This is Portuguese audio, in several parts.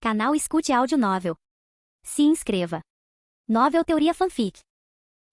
Canal Escute Áudio Novel. Se inscreva. Novel Teoria Fanfic.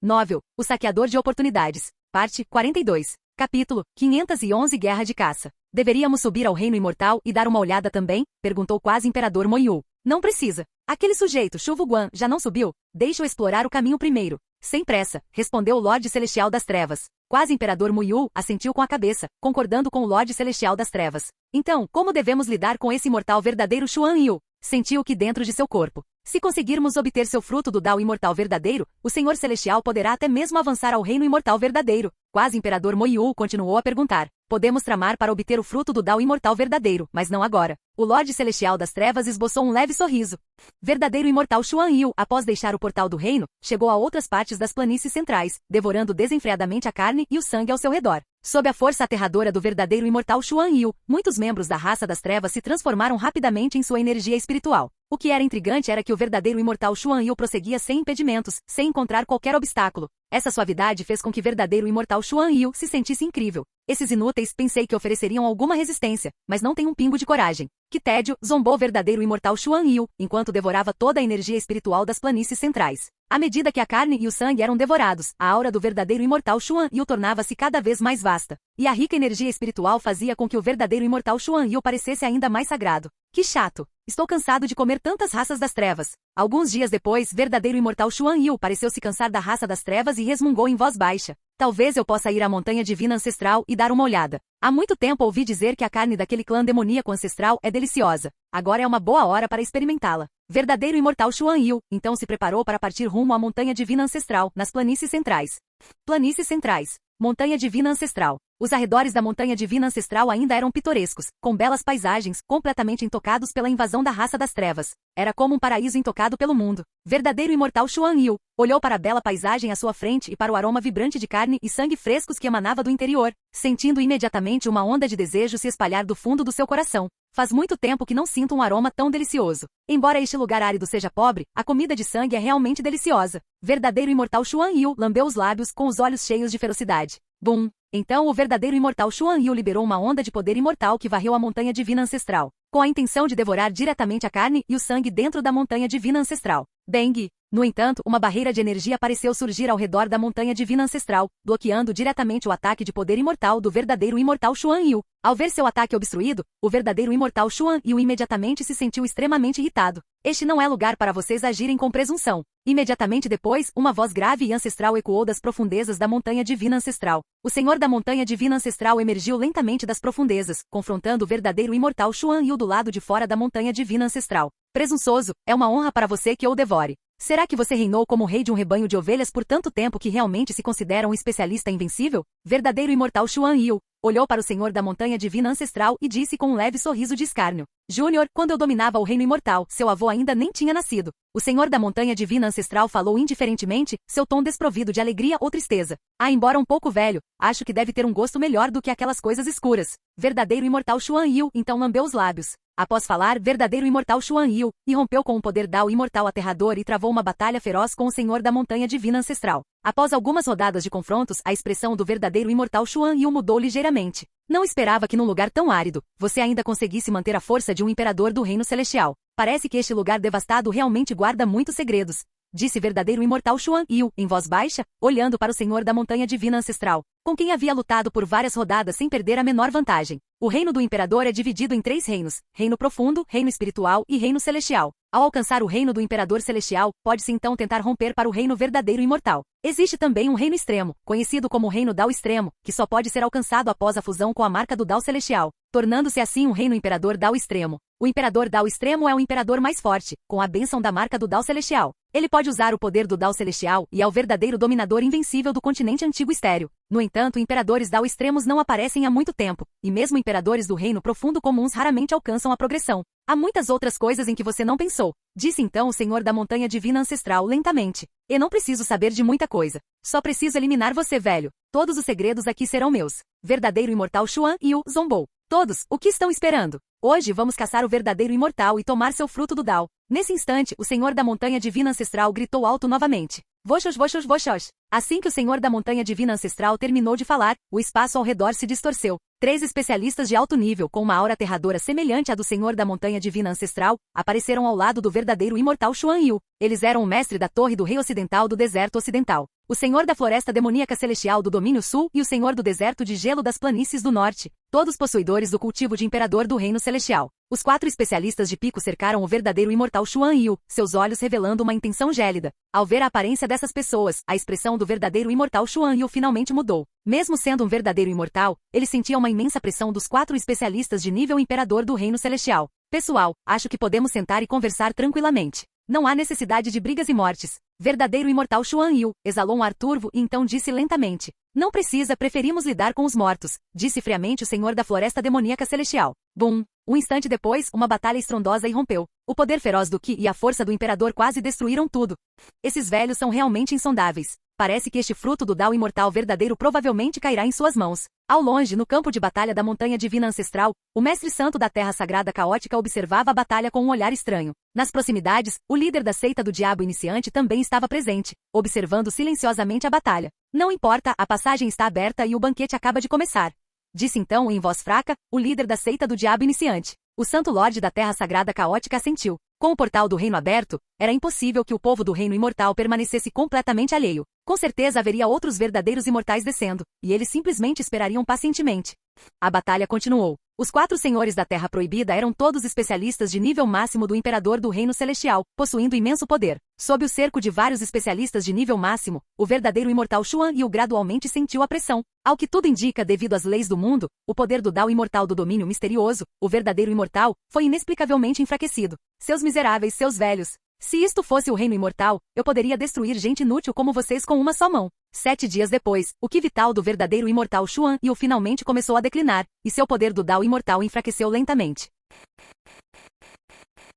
Novel, O Saqueador de Oportunidades. Parte 42. Capítulo 511 Guerra de Caça. Deveríamos subir ao Reino Imortal e dar uma olhada também? Perguntou quase Imperador Moyu. Não precisa. Aquele sujeito, Shuvu Guan, já não subiu? Deixa eu explorar o caminho primeiro. Sem pressa, respondeu o Lorde Celestial das Trevas. Quase Imperador Moyu assentiu com a cabeça, concordando com o Lorde Celestial das Trevas. Então, como devemos lidar com esse imortal verdadeiro Xuan Yu? Sentiu que dentro de seu corpo. Se conseguirmos obter seu fruto do Dao imortal verdadeiro, o Senhor Celestial poderá até mesmo avançar ao reino imortal verdadeiro. Quase Imperador Moyu continuou a perguntar. Podemos tramar para obter o fruto do Dao imortal verdadeiro, mas não agora. O Lorde Celestial das Trevas esboçou um leve sorriso. Verdadeiro imortal Xuan Yu, após deixar o portal do reino, chegou a outras partes das planícies centrais, devorando desenfreadamente a carne e o sangue ao seu redor. Sob a força aterradora do verdadeiro imortal Xuan Yu, muitos membros da raça das trevas se transformaram rapidamente em sua energia espiritual. O que era intrigante era que o verdadeiro imortal Xuan Yu prosseguia sem impedimentos, sem encontrar qualquer obstáculo. Essa suavidade fez com que o verdadeiro imortal Xuan Yu se sentisse incrível. Esses inúteis pensei que ofereceriam alguma resistência, mas não tem um pingo de coragem. Que tédio, zombou o verdadeiro imortal Xuan Yu, enquanto devorava toda a energia espiritual das planícies centrais. À medida que a carne e o sangue eram devorados, a aura do verdadeiro imortal Xuan Yu tornava-se cada vez mais vasta. E a rica energia espiritual fazia com que o verdadeiro imortal Xuan Yu parecesse ainda mais sagrado. Que chato! Estou cansado de comer tantas raças das trevas. Alguns dias depois, verdadeiro imortal Xuan Yu pareceu se cansar da raça das trevas e resmungou em voz baixa. Talvez eu possa ir à montanha divina ancestral e dar uma olhada. Há muito tempo ouvi dizer que a carne daquele clã demoníaco ancestral é deliciosa. Agora é uma boa hora para experimentá-la. Verdadeiro imortal Xuan Yu, então se preparou para partir rumo à montanha divina ancestral, nas planícies centrais. Planícies centrais. Montanha Divina Ancestral. Os arredores da Montanha Divina Ancestral ainda eram pitorescos, com belas paisagens, completamente intocados pela invasão da raça das trevas. Era como um paraíso intocado pelo mundo. Verdadeiro imortal Xuan Yu olhou para a bela paisagem à sua frente e para o aroma vibrante de carne e sangue frescos que emanava do interior, sentindo imediatamente uma onda de desejo se espalhar do fundo do seu coração. Faz muito tempo que não sinto um aroma tão delicioso. Embora este lugar árido seja pobre, a comida de sangue é realmente deliciosa. Verdadeiro imortal Xuan Yu lambeu os lábios com os olhos cheios de ferocidade. Bum! Então o verdadeiro imortal Xuan Yu liberou uma onda de poder imortal que varreu a montanha divina ancestral, com a intenção de devorar diretamente a carne e o sangue dentro da montanha divina ancestral. Bang! No entanto, uma barreira de energia pareceu surgir ao redor da montanha divina ancestral, bloqueando diretamente o ataque de poder imortal do verdadeiro imortal Xuan Yu. Ao ver seu ataque obstruído, o verdadeiro imortal Xuan Yu imediatamente se sentiu extremamente irritado. Este não é lugar para vocês agirem com presunção. Imediatamente depois, uma voz grave e ancestral ecoou das profundezas da montanha divina ancestral. O senhor da montanha divina ancestral emergiu lentamente das profundezas, confrontando o verdadeiro imortal Xuan Yu do lado de fora da montanha divina ancestral. Presunçoso, é uma honra para você que eu o devore. Será que você reinou como rei de um rebanho de ovelhas por tanto tempo que realmente se considera um especialista invencível? Verdadeiro imortal Xuan Yu olhou para o senhor da montanha divina ancestral e disse com um leve sorriso de escárnio. Júnior, quando eu dominava o reino imortal, seu avô ainda nem tinha nascido. O senhor da montanha divina ancestral falou indiferentemente, seu tom desprovido de alegria ou tristeza. Embora um pouco velho, acho que deve ter um gosto melhor do que aquelas coisas escuras. Verdadeiro imortal Xuan Yu então lambeu os lábios. Após falar, verdadeiro imortal Xuan Yu irrompeu com um poder Dao imortal aterrador e travou uma batalha feroz com o senhor da montanha divina ancestral. Após algumas rodadas de confrontos, a expressão do verdadeiro imortal Xuan Yu mudou ligeiramente. Não esperava que num lugar tão árido, você ainda conseguisse manter a força de um imperador do reino celestial. Parece que este lugar devastado realmente guarda muitos segredos. Disse verdadeiro imortal Xuan Yu, em voz baixa, olhando para o senhor da montanha divina ancestral, com quem havia lutado por várias rodadas sem perder a menor vantagem. O reino do imperador é dividido em 3 reinos: reino profundo, reino espiritual e reino celestial. Ao alcançar o reino do imperador celestial, pode-se então tentar romper para o reino verdadeiro imortal. Existe também um reino extremo, conhecido como reino Dao extremo, que só pode ser alcançado após a fusão com a marca do Dao celestial, tornando-se assim um reino imperador Dao extremo. O imperador Dao extremo é o imperador mais forte, com a bênção da marca do Dao celestial. Ele pode usar o poder do Dao celestial e é o verdadeiro dominador invencível do continente antigo estéreo. No entanto, imperadores Dao extremos não aparecem há muito tempo, e mesmo imperadores do reino profundo comuns raramente alcançam a progressão. Há muitas outras coisas em que você não pensou, disse então o senhor da montanha divina ancestral lentamente. Eu não preciso saber de muita coisa. Só preciso eliminar você, velho. Todos os segredos aqui serão meus. Verdadeiro imortal Xuan Yu zombou. Todos, o que estão esperando? Hoje vamos caçar o verdadeiro imortal e tomar seu fruto do Dao. Nesse instante, o senhor da montanha divina ancestral gritou alto novamente. Voxos, voxos, voxos. Assim que o senhor da montanha divina ancestral terminou de falar, o espaço ao redor se distorceu. 3 especialistas de alto nível com uma aura aterradora semelhante à do Senhor da Montanha Divina Ancestral apareceram ao lado do verdadeiro imortal Xuan Yu. Eles eram o mestre da Torre do Rei Ocidental do Deserto Ocidental, o Senhor da Floresta Demoníaca Celestial do Domínio Sul e o Senhor do Deserto de Gelo das Planícies do Norte, todos possuidores do cultivo de Imperador do Reino Celestial. Os 4 especialistas de pico cercaram o verdadeiro imortal Xuan Yu, seus olhos revelando uma intenção gélida. Ao ver a aparência dessas pessoas, a expressão do verdadeiro imortal Xuan Yu finalmente mudou. Mesmo sendo um verdadeiro imortal, ele sentia uma imensa pressão dos 4 especialistas de nível Imperador do Reino Celestial. Pessoal, acho que podemos sentar e conversar tranquilamente. Não há necessidade de brigas e mortes. Verdadeiro imortal Xuan Yu, exalou um ar turvo e então disse lentamente. Não precisa, preferimos lidar com os mortos, disse friamente o Senhor da Floresta Demoníaca Celestial. Bum! Um instante depois, uma batalha estrondosa irrompeu. O poder feroz do Qi e a força do Imperador quase destruíram tudo. Esses velhos são realmente insondáveis. Parece que este fruto do Dao imortal verdadeiro provavelmente cairá em suas mãos. Ao longe, no campo de batalha da Montanha Divina Ancestral, o Mestre Santo da Terra Sagrada Caótica observava a batalha com um olhar estranho. Nas proximidades, o líder da seita do Diabo Iniciante também estava presente, observando silenciosamente a batalha. Não importa, a passagem está aberta e o banquete acaba de começar. Disse então, em voz fraca, o líder da seita do Diabo Iniciante. O Santo Lorde da Terra Sagrada Caótica assentiu. Com o portal do reino aberto, era impossível que o povo do reino imortal permanecesse completamente alheio. Com certeza haveria outros verdadeiros imortais descendo, e eles simplesmente esperariam pacientemente. A batalha continuou. Os 4 senhores da Terra Proibida eram todos especialistas de nível máximo do Imperador do Reino Celestial, possuindo imenso poder. Sob o cerco de vários especialistas de nível máximo, o verdadeiro imortal Xuan Yu gradualmente sentiu a pressão. Ao que tudo indica, devido às leis do mundo, o poder do Dao imortal do domínio misterioso, o verdadeiro imortal, foi inexplicavelmente enfraquecido. Seus miseráveis, seus velhos. Se isto fosse o reino imortal, eu poderia destruir gente inútil como vocês com uma só mão. 7 dias depois, o Qi vital do verdadeiro imortal Xuan Yu finalmente começou a declinar, e seu poder do Dao imortal enfraqueceu lentamente.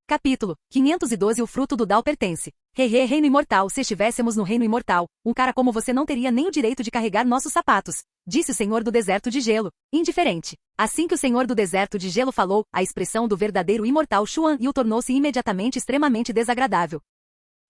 Capítulo 512. O fruto do Dao pertence. Reino imortal, se estivéssemos no reino imortal, um cara como você não teria nem o direito de carregar nossos sapatos, disse o Senhor do Deserto de Gelo, indiferente. Assim que o Senhor do Deserto de Gelo falou, a expressão do verdadeiro imortal Xuan Yu tornou-se imediatamente extremamente desagradável.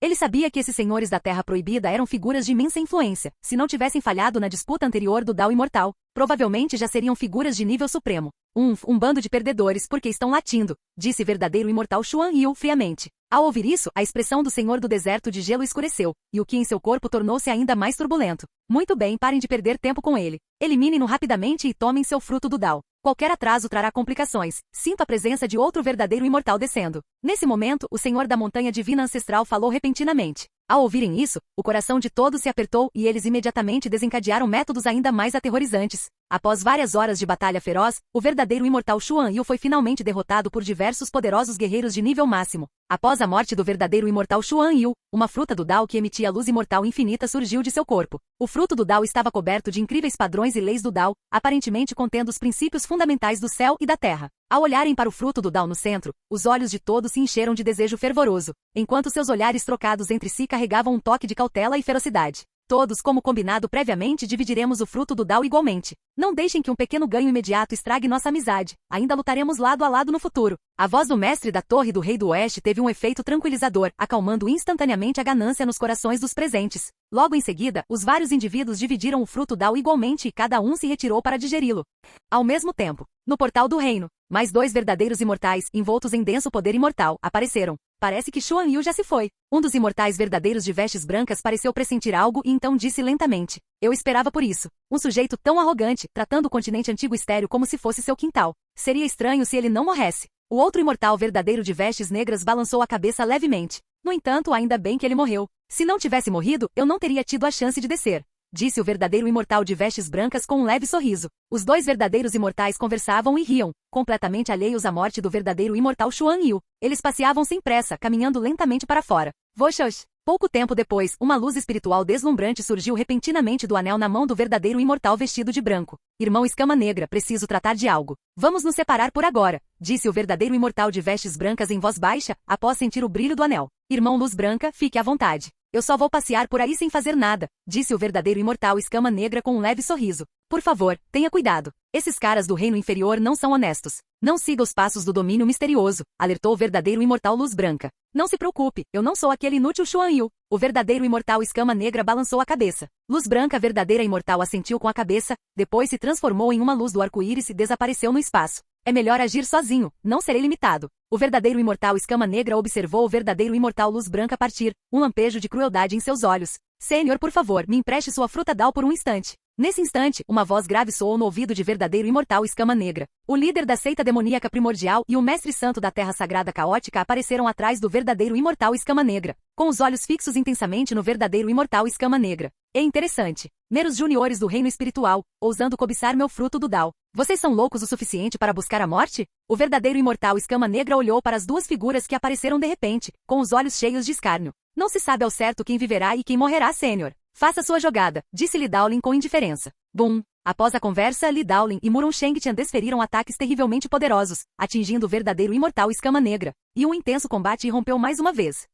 Ele sabia que esses senhores da Terra Proibida eram figuras de imensa influência. Se não tivessem falhado na disputa anterior do Dao imortal, provavelmente já seriam figuras de nível supremo. Um bando de perdedores porque estão latindo, disse verdadeiro imortal Xuan Yu friamente. Ao ouvir isso, a expressão do Senhor do Deserto de Gelo escureceu, e o Qi em seu corpo tornou-se ainda mais turbulento. Muito bem, parem de perder tempo com ele. Eliminem-no rapidamente e tomem seu fruto do Dao. Qualquer atraso trará complicações. Sinto a presença de outro verdadeiro imortal descendo. Nesse momento, o Senhor da Montanha Divina Ancestral falou repentinamente. Ao ouvirem isso, o coração de todos se apertou e eles imediatamente desencadearam métodos ainda mais aterrorizantes. Após várias horas de batalha feroz, o verdadeiro imortal Xuan Yu foi finalmente derrotado por diversos poderosos guerreiros de nível máximo. Após a morte do verdadeiro imortal Xuan Yu, uma fruta do Dao que emitia luz imortal infinita surgiu de seu corpo. O fruto do Dao estava coberto de incríveis padrões e leis do Dao, aparentemente contendo os princípios fundamentais do céu e da terra. Ao olharem para o fruto do Dao no centro, os olhos de todos se encheram de desejo fervoroso, enquanto seus olhares trocados entre si carregavam um toque de cautela e ferocidade. Todos, como combinado previamente, dividiremos o fruto do Dao igualmente. Não deixem que um pequeno ganho imediato estrague nossa amizade. Ainda lutaremos lado a lado no futuro. A voz do mestre da Torre do Rei do Oeste teve um efeito tranquilizador, acalmando instantaneamente a ganância nos corações dos presentes. Logo em seguida, os vários indivíduos dividiram o fruto Dao igualmente e cada um se retirou para digeri-lo. Ao mesmo tempo, no portal do reino, mais 2 verdadeiros imortais, envoltos em denso poder imortal, apareceram. Parece que Xuan Yu já se foi. Um dos imortais verdadeiros de vestes brancas pareceu pressentir algo e então disse lentamente. Eu esperava por isso. Um sujeito tão arrogante, tratando o continente antigo estéril como se fosse seu quintal. Seria estranho se ele não morresse. O outro imortal verdadeiro de vestes negras balançou a cabeça levemente. No entanto, ainda bem que ele morreu. Se não tivesse morrido, eu não teria tido a chance de descer, disse o verdadeiro imortal de vestes brancas com um leve sorriso. Os 2 verdadeiros imortais conversavam e riam, completamente alheios à morte do verdadeiro imortal Xuan Yu. Eles passeavam sem pressa, caminhando lentamente para fora. Voxox! Pouco tempo depois, uma luz espiritual deslumbrante surgiu repentinamente do anel na mão do verdadeiro imortal vestido de branco. Irmão Escama Negra, preciso tratar de algo. Vamos nos separar por agora, disse o verdadeiro imortal de vestes brancas em voz baixa, após sentir o brilho do anel. Irmão Luz Branca, fique à vontade. Eu só vou passear por aí sem fazer nada, disse o verdadeiro imortal Escama Negra com um leve sorriso. Por favor, tenha cuidado. Esses caras do reino inferior não são honestos. Não siga os passos do domínio misterioso, alertou o verdadeiro imortal Luz Branca. Não se preocupe, eu não sou aquele inútil Xuan Yu. O verdadeiro imortal Escama Negra balançou a cabeça. Luz Branca, verdadeira imortal, assentiu com a cabeça, depois se transformou em uma luz do arco-íris e desapareceu no espaço. É melhor agir sozinho, não serei limitado. O verdadeiro imortal Escama Negra observou o verdadeiro imortal Luz Branca partir, um lampejo de crueldade em seus olhos. Senhor, por favor, me empreste sua fruta Dao por um instante. Nesse instante, uma voz grave soou no ouvido de verdadeiro imortal Escama Negra. O líder da seita demoníaca primordial e o mestre santo da terra sagrada caótica apareceram atrás do verdadeiro imortal Escama Negra, com os olhos fixos intensamente no verdadeiro imortal Escama Negra. É interessante. Meros juniores do reino espiritual, ousando cobiçar meu fruto do Dao. Vocês são loucos o suficiente para buscar a morte? O verdadeiro imortal Escama Negra olhou para as duas figuras que apareceram de repente, com os olhos cheios de escárnio. Não se sabe ao certo quem viverá e quem morrerá, Sênior. Faça sua jogada, disse Li Daolin com indiferença. Bum! Após a conversa, Li Daolin e Murong Shengtian desferiram ataques terrivelmente poderosos, atingindo o verdadeiro imortal Escama Negra, e um intenso combate irrompeu mais uma vez.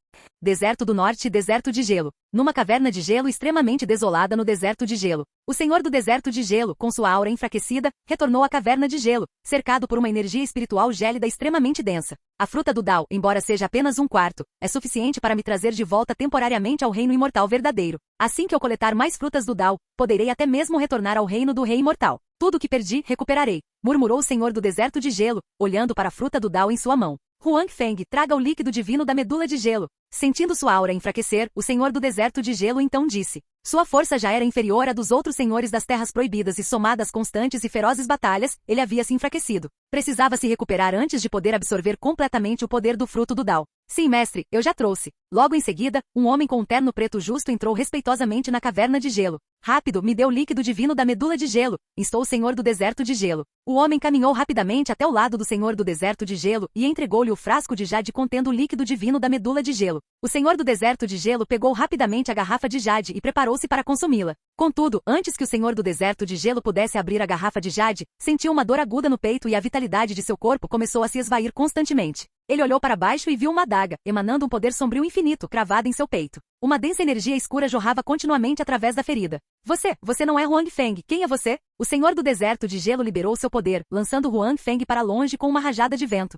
Deserto do Norte e Deserto de Gelo. Numa caverna de gelo extremamente desolada no deserto de gelo, o senhor do deserto de gelo, com sua aura enfraquecida, retornou à caverna de gelo, cercado por uma energia espiritual gélida extremamente densa. A fruta do Dao, embora seja apenas um quarto, é suficiente para me trazer de volta temporariamente ao reino imortal verdadeiro. Assim que eu coletar mais frutas do Dao, poderei até mesmo retornar ao reino do rei imortal. Tudo o que perdi, recuperarei, murmurou o senhor do deserto de gelo, olhando para a fruta do Dao em sua mão. Huang Feng, traga o líquido divino da medula de gelo. Sentindo sua aura enfraquecer, o senhor do deserto de gelo então disse. Sua força já era inferior à dos outros senhores das terras proibidas e somadas constantes e ferozes batalhas, ele havia se enfraquecido. Precisava se recuperar antes de poder absorver completamente o poder do fruto do Dao. Sim, mestre, eu já trouxe. Logo em seguida, um homem com um terno preto justo entrou respeitosamente na caverna de gelo. Rápido, me dê o líquido divino da medula de gelo, instou o senhor do deserto de gelo. O homem caminhou rapidamente até o lado do senhor do deserto de gelo e entregou-lhe o frasco de jade contendo o líquido divino da medula de gelo. O senhor do deserto de gelo pegou rapidamente a garrafa de jade e preparou-se para consumi-la. Contudo, antes que o senhor do deserto de gelo pudesse abrir a garrafa de jade, sentiu uma dor aguda no peito e a vitalidade de seu corpo começou a se esvair constantemente. Ele olhou para baixo e viu uma adaga, emanando um poder sombrio infinito, cravada em seu peito. Uma densa energia escura jorrava continuamente através da ferida. Você não é Huang Feng, quem é você? O senhor do deserto de gelo liberou seu poder, lançando Huang Feng para longe com uma rajada de vento.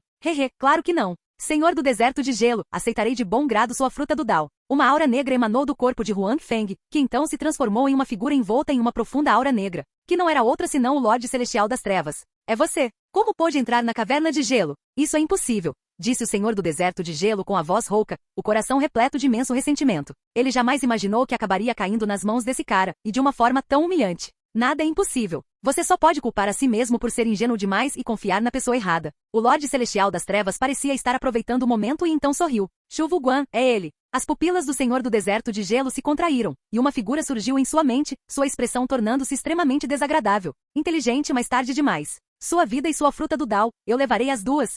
Claro que não. Senhor do deserto de gelo, aceitarei de bom grado sua fruta do Dao. Uma aura negra emanou do corpo de Huang Feng, que então se transformou em uma figura envolta em uma profunda aura negra, que não era outra senão o Lorde Celestial das Trevas. É você. Como pôde entrar na caverna de gelo? Isso é impossível, disse o senhor do deserto de gelo com a voz rouca, o coração repleto de imenso ressentimento. Ele jamais imaginou que acabaria caindo nas mãos desse cara, e de uma forma tão humilhante. Nada é impossível. Você só pode culpar a si mesmo por ser ingênuo demais e confiar na pessoa errada. O Lorde Celestial das Trevas parecia estar aproveitando o momento e então sorriu. Shu Guan, é ele. As pupilas do senhor do deserto de gelo se contraíram, e uma figura surgiu em sua mente, sua expressão tornando-se extremamente desagradável. Inteligente, mas tarde demais. Sua vida e sua fruta do Dao, eu levarei as duas.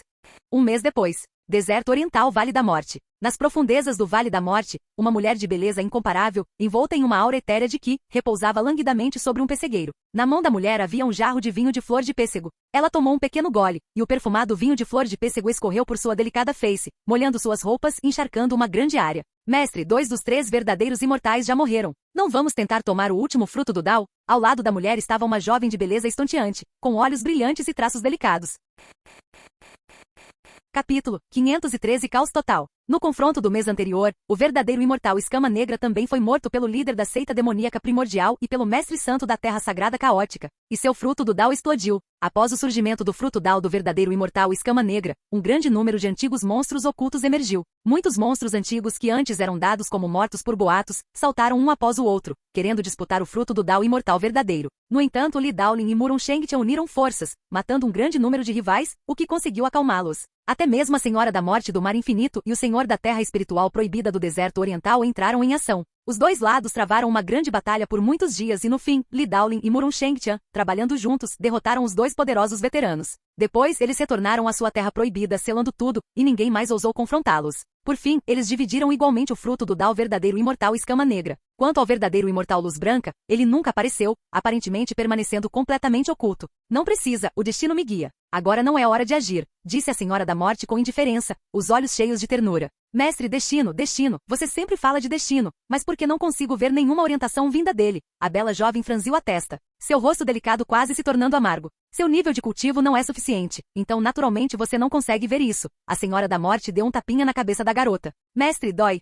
Um mês depois. Deserto Oriental Vale da Morte. Nas profundezas do Vale da Morte, uma mulher de beleza incomparável, envolta em uma aura etérea de Qi, repousava languidamente sobre um pessegueiro. Na mão da mulher havia um jarro de vinho de flor de pêssego. Ela tomou um pequeno gole, e o perfumado vinho de flor de pêssego escorreu por sua delicada face, molhando suas roupas e encharcando uma grande área. Mestre, 2 dos 3 verdadeiros imortais já morreram. Não vamos tentar tomar o último fruto do Dao? Ao lado da mulher estava uma jovem de beleza estonteante, com olhos brilhantes e traços delicados. Capítulo 513 Caos Total. No confronto do mês anterior, o verdadeiro imortal Escama Negra também foi morto pelo líder da seita demoníaca primordial e pelo mestre santo da terra sagrada caótica, e seu fruto do Dao explodiu. Após o surgimento do fruto Dao do verdadeiro imortal Escama Negra, um grande número de antigos monstros ocultos emergiu. Muitos monstros antigos que antes eram dados como mortos por boatos, saltaram um após o outro, querendo disputar o fruto do Dao imortal verdadeiro. No entanto, Li Daolin e Murong Shengtian uniram forças, matando um grande número de rivais, o que conseguiu acalmá-los. Até mesmo a Senhora da Morte do Mar Infinito e o Senhor da Terra Espiritual Proibida do Deserto Oriental entraram em ação. Os dois lados travaram uma grande batalha por muitos dias e no fim, Li Daolin e Murong Shengtian, trabalhando juntos, derrotaram os dois poderosos veteranos. Depois, eles retornaram à sua terra proibida selando tudo, e ninguém mais ousou confrontá-los. Por fim, eles dividiram igualmente o fruto do Dao verdadeiro imortal Escama Negra. Quanto ao verdadeiro imortal Luz Branca, ele nunca apareceu, aparentemente permanecendo completamente oculto. Não precisa, o destino me guia. Agora não é hora de agir, disse a Senhora da Morte com indiferença, os olhos cheios de ternura. Mestre, destino, destino, você sempre fala de destino, mas por que não consigo ver nenhuma orientação vinda dele? A bela jovem franziu a testa, seu rosto delicado quase se tornando amargo. Seu nível de cultivo não é suficiente, então naturalmente você não consegue ver isso. A Senhora da Morte deu um tapinha na cabeça da garota. Mestre, dói.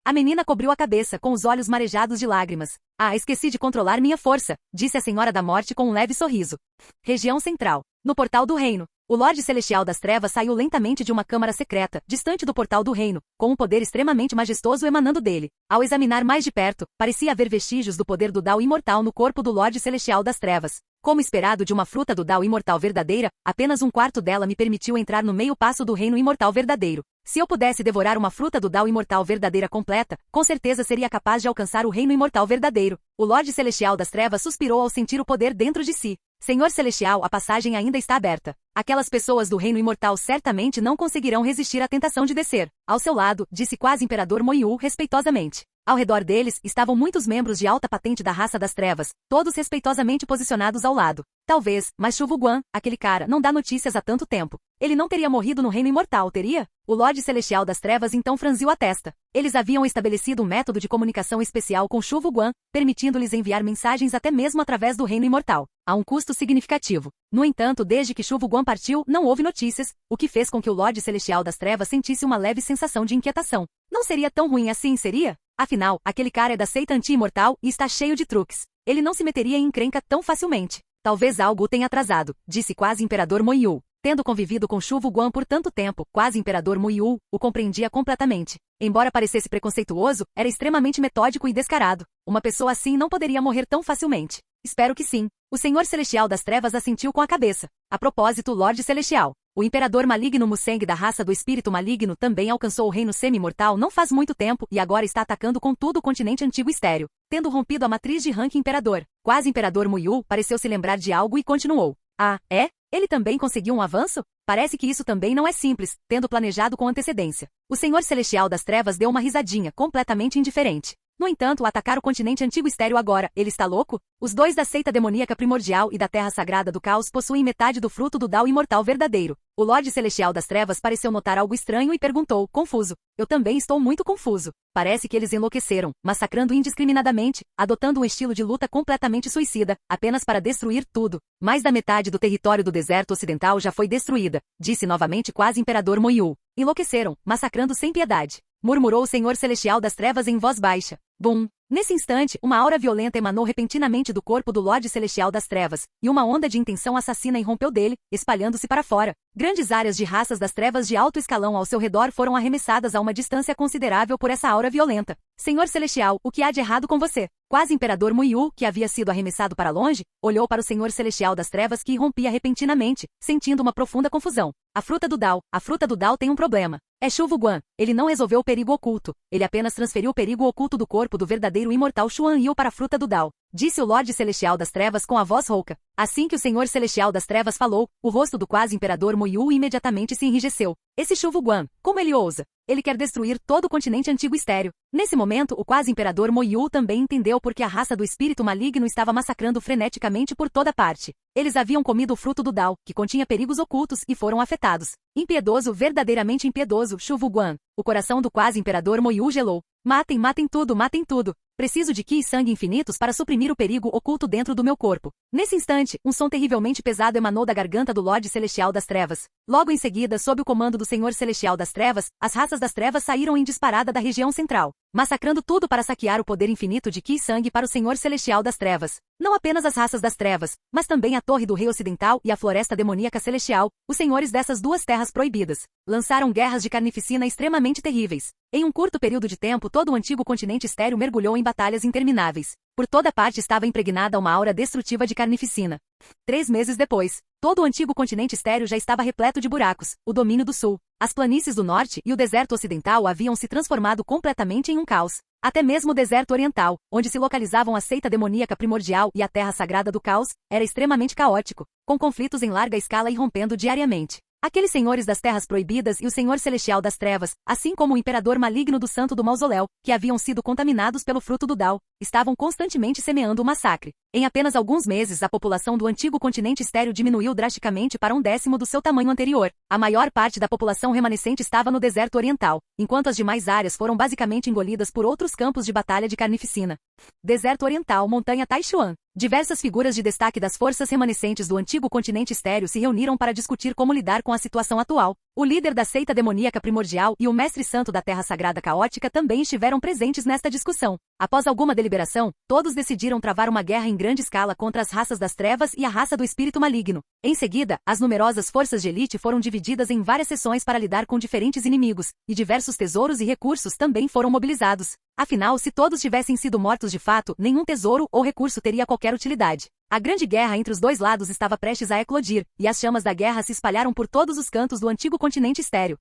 A menina cobriu a cabeça com os olhos marejados de lágrimas. Ah, esqueci de controlar minha força, disse a Senhora da Morte com um leve sorriso. Região Central. No portal do reino. O Lorde Celestial das Trevas saiu lentamente de uma câmara secreta, distante do portal do reino, com um poder extremamente majestoso emanando dele. Ao examinar mais de perto, parecia haver vestígios do poder do Dao imortal no corpo do Lorde Celestial das Trevas. Como esperado de uma fruta do Dao imortal verdadeira, apenas um quarto dela me permitiu entrar no meio passo do reino imortal verdadeiro. Se eu pudesse devorar uma fruta do Dao imortal verdadeira completa, com certeza seria capaz de alcançar o reino imortal verdadeiro. O Lorde Celestial das Trevas suspirou ao sentir o poder dentro de si. Senhor Celestial, a passagem ainda está aberta. Aquelas pessoas do reino imortal certamente não conseguirão resistir à tentação de descer. Ao seu lado, disse quase Imperador Moyu respeitosamente. Ao redor deles, estavam muitos membros de alta patente da raça das trevas, todos respeitosamente posicionados ao lado. Talvez, mas Shu Guan, aquele cara, não dá notícias há tanto tempo. Ele não teria morrido no reino imortal, teria? O Lorde Celestial das Trevas então franziu a testa. Eles haviam estabelecido um método de comunicação especial com Shu Guan, permitindo-lhes enviar mensagens até mesmo através do reino imortal, a um custo significativo. No entanto, desde que Shu Guan partiu, não houve notícias, o que fez com que o Lorde Celestial das Trevas sentisse uma leve sensação de inquietação. Não seria tão ruim assim, seria? Afinal, aquele cara é da seita anti-imortal e está cheio de truques. Ele não se meteria em encrenca tão facilmente. Talvez algo o tenha atrasado, disse quase Imperador Moyu. Tendo convivido com Shu Guan por tanto tempo, quase Imperador Moyu o compreendia completamente. Embora parecesse preconceituoso, era extremamente metódico e descarado. Uma pessoa assim não poderia morrer tão facilmente. Espero que sim. O Senhor Celestial das Trevas assentiu com a cabeça. A propósito, Lorde Celestial. O Imperador Maligno Museng da raça do Espírito Maligno também alcançou o reino semi-mortal não faz muito tempo e agora está atacando com tudo o continente antigo estéreo, tendo rompido a matriz de rank Imperador. Quase Imperador Moyu pareceu se lembrar de algo e continuou. Ah, é? Ele também conseguiu um avanço? Parece que isso também não é simples, tendo planejado com antecedência. O Senhor Celestial das Trevas deu uma risadinha, completamente indiferente. No entanto, atacar o continente antigo estéreo agora, ele está louco? Os dois da seita demoníaca primordial e da terra sagrada do caos possuem metade do fruto do Dao imortal verdadeiro. O Lorde Celestial das Trevas pareceu notar algo estranho e perguntou, confuso. Eu também estou muito confuso. Parece que eles enlouqueceram, massacrando indiscriminadamente, adotando um estilo de luta completamente suicida, apenas para destruir tudo. Mais da metade do território do deserto ocidental já foi destruída, disse novamente quase Imperador Moyu. Enlouqueceram, massacrando sem piedade. Murmurou o Senhor Celestial das Trevas em voz baixa. Bum! Nesse instante, uma aura violenta emanou repentinamente do corpo do Lorde Celestial das Trevas, e uma onda de intenção assassina irrompeu dele, espalhando-se para fora. Grandes áreas de raças das trevas de alto escalão ao seu redor foram arremessadas a uma distância considerável por essa aura violenta. Senhor Celestial, o que há de errado com você? Quase Imperador Moyu, que havia sido arremessado para longe, olhou para o Senhor Celestial das Trevas que irrompia repentinamente, sentindo uma profunda confusão. A fruta do Dao tem um problema. É Shu Guan. Ele não resolveu o perigo oculto. Ele apenas transferiu o perigo oculto do corpo do verdadeiro imortal Xuan Yu para a fruta do Dao. Disse o Lorde Celestial das Trevas com a voz rouca. Assim que o Senhor Celestial das Trevas falou, o rosto do quase Imperador Moyu imediatamente se enrijeceu. Esse Shu Guan, como ele ousa? Ele quer destruir todo o continente antigo estéreo. Nesse momento, o quase Imperador Moyu também entendeu porque a raça do espírito maligno estava massacrando freneticamente por toda parte. Eles haviam comido o fruto do Dao, que continha perigos ocultos, e foram afetados. Impiedoso, verdadeiramente impiedoso, Shu Guan. O coração do quase Imperador Moyu gelou. Matem, matem tudo, matem tudo. Preciso de Ki e sangue infinitos para suprimir o perigo oculto dentro do meu corpo. Nesse instante, um som terrivelmente pesado emanou da garganta do Lorde Celestial das Trevas. Logo em seguida, sob o comando do Senhor Celestial das Trevas, as raças das trevas saíram em disparada da região central, massacrando tudo para saquear o poder infinito de Ki e sangue para o Senhor Celestial das Trevas. Não apenas as raças das trevas, mas também a Torre do Rei Ocidental e a Floresta Demoníaca Celestial, os senhores dessas duas terras proibidas, lançaram guerras de carnificina extremamente terríveis. Em um curto período de tempo, todo o antigo continente estéreo mergulhou em batalhas intermináveis. Por toda parte estava impregnada uma aura destrutiva de carnificina. 3 meses depois, todo o antigo continente estéreo já estava repleto de buracos. O domínio do sul, as planícies do norte e o deserto ocidental haviam se transformado completamente em um caos. Até mesmo o deserto oriental, onde se localizavam a seita demoníaca primordial e a terra sagrada do caos, era extremamente caótico, com conflitos em larga escala irrompendo diariamente. Aqueles senhores das terras proibidas e o senhor celestial das trevas, assim como o imperador maligno do santo do mausoléu, que haviam sido contaminados pelo fruto do Dao, estavam constantemente semeando o massacre. Em apenas alguns meses, a população do antigo continente estéril diminuiu drasticamente para 1/10 do seu tamanho anterior. A maior parte da população remanescente estava no deserto oriental, enquanto as demais áreas foram basicamente engolidas por outros campos de batalha de carnificina. Deserto Oriental, Montanha Taishuan. Diversas figuras de destaque das forças remanescentes do antigo continente estéril se reuniram para discutir como lidar com a situação atual. O líder da seita demoníaca primordial e o mestre santo da Terra Sagrada Caótica também estiveram presentes nesta discussão. Após alguma deliberação, todos decidiram travar uma guerra em grande escala contra as raças das trevas e a raça do espírito maligno. Em seguida, as numerosas forças de elite foram divididas em várias seções para lidar com diferentes inimigos, e diversos tesouros e recursos também foram mobilizados. Afinal, se todos tivessem sido mortos de fato, nenhum tesouro ou recurso teria qualquer utilidade. A grande guerra entre os dois lados estava prestes a eclodir, e as chamas da guerra se espalharam por todos os cantos do antigo continente estéril.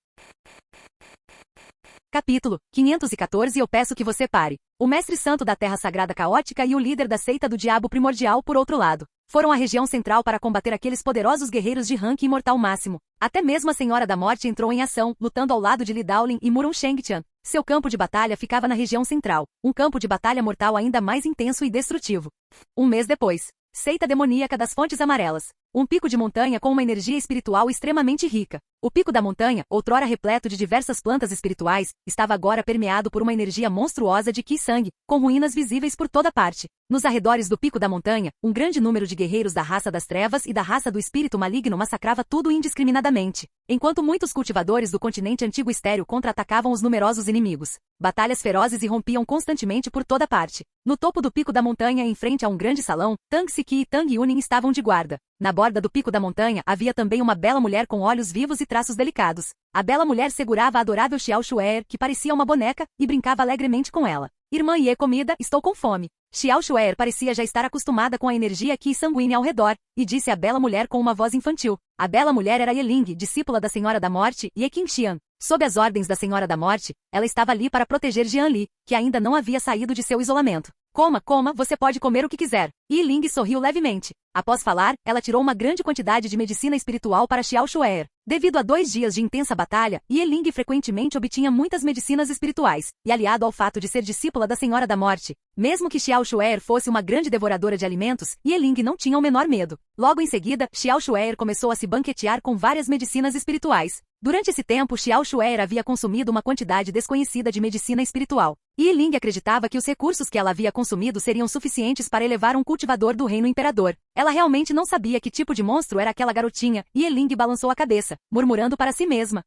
Capítulo 514. Eu peço que você pare. O mestre santo da Terra Sagrada Caótica e o líder da seita do Diabo Primordial, por outro lado, foram à região central para combater aqueles poderosos guerreiros de rank imortal máximo. Até mesmo a Senhora da Morte entrou em ação, lutando ao lado de Li Daolin e Murong Shengtian. Seu campo de batalha ficava na região central, um campo de batalha mortal ainda mais intenso e destrutivo. Um mês depois, seita demoníaca das Fontes Amarelas. Um pico de montanha com uma energia espiritual extremamente rica. O pico da montanha, outrora repleto de diversas plantas espirituais, estava agora permeado por uma energia monstruosa de Qi Sangue, com ruínas visíveis por toda parte. Nos arredores do pico da montanha, um grande número de guerreiros da raça das trevas e da raça do espírito maligno massacrava tudo indiscriminadamente, enquanto muitos cultivadores do continente antigo estéril contra-atacavam os numerosos inimigos. Batalhas ferozes irrompiam constantemente por toda parte. No topo do pico da montanha, em frente a um grande salão, Tang Siki e Tang Yunin estavam de guarda. Na borda do pico da montanha havia também uma bela mulher com olhos vivos e traços delicados. A bela mulher segurava a adorável Xiao Shuer, que parecia uma boneca, e brincava alegremente com ela. Irmã Ye, comida, estou com fome. Xiao Shuer parecia já estar acostumada com a energia Qi sanguínea ao redor, e disse à bela mulher com uma voz infantil. A bela mulher era Yeling, discípula da Senhora da Morte, e Qingxian. Sob as ordens da Senhora da Morte, ela estava ali para proteger Jianli, que ainda não havia saído de seu isolamento. Coma, você pode comer o que quiser. Yiling sorriu levemente. Após falar, ela tirou uma grande quantidade de medicina espiritual para Xiao Shuer. Devido a 2 dias de intensa batalha, Yiling frequentemente obtinha muitas medicinas espirituais, e aliado ao fato de ser discípula da Senhora da Morte, mesmo que Xiao Shuer fosse uma grande devoradora de alimentos, Yiling não tinha o menor medo. Logo em seguida, Xiao Shuer começou a se banquetear com várias medicinas espirituais. Durante esse tempo, Xiao Shuer havia consumido uma quantidade desconhecida de medicina espiritual. Yiling acreditava que os recursos que ela havia consumido seriam suficientes para elevar um cultivador do reino imperador. Ela realmente não sabia que tipo de monstro era aquela garotinha, e Yiling balançou a cabeça, murmurando para si mesma.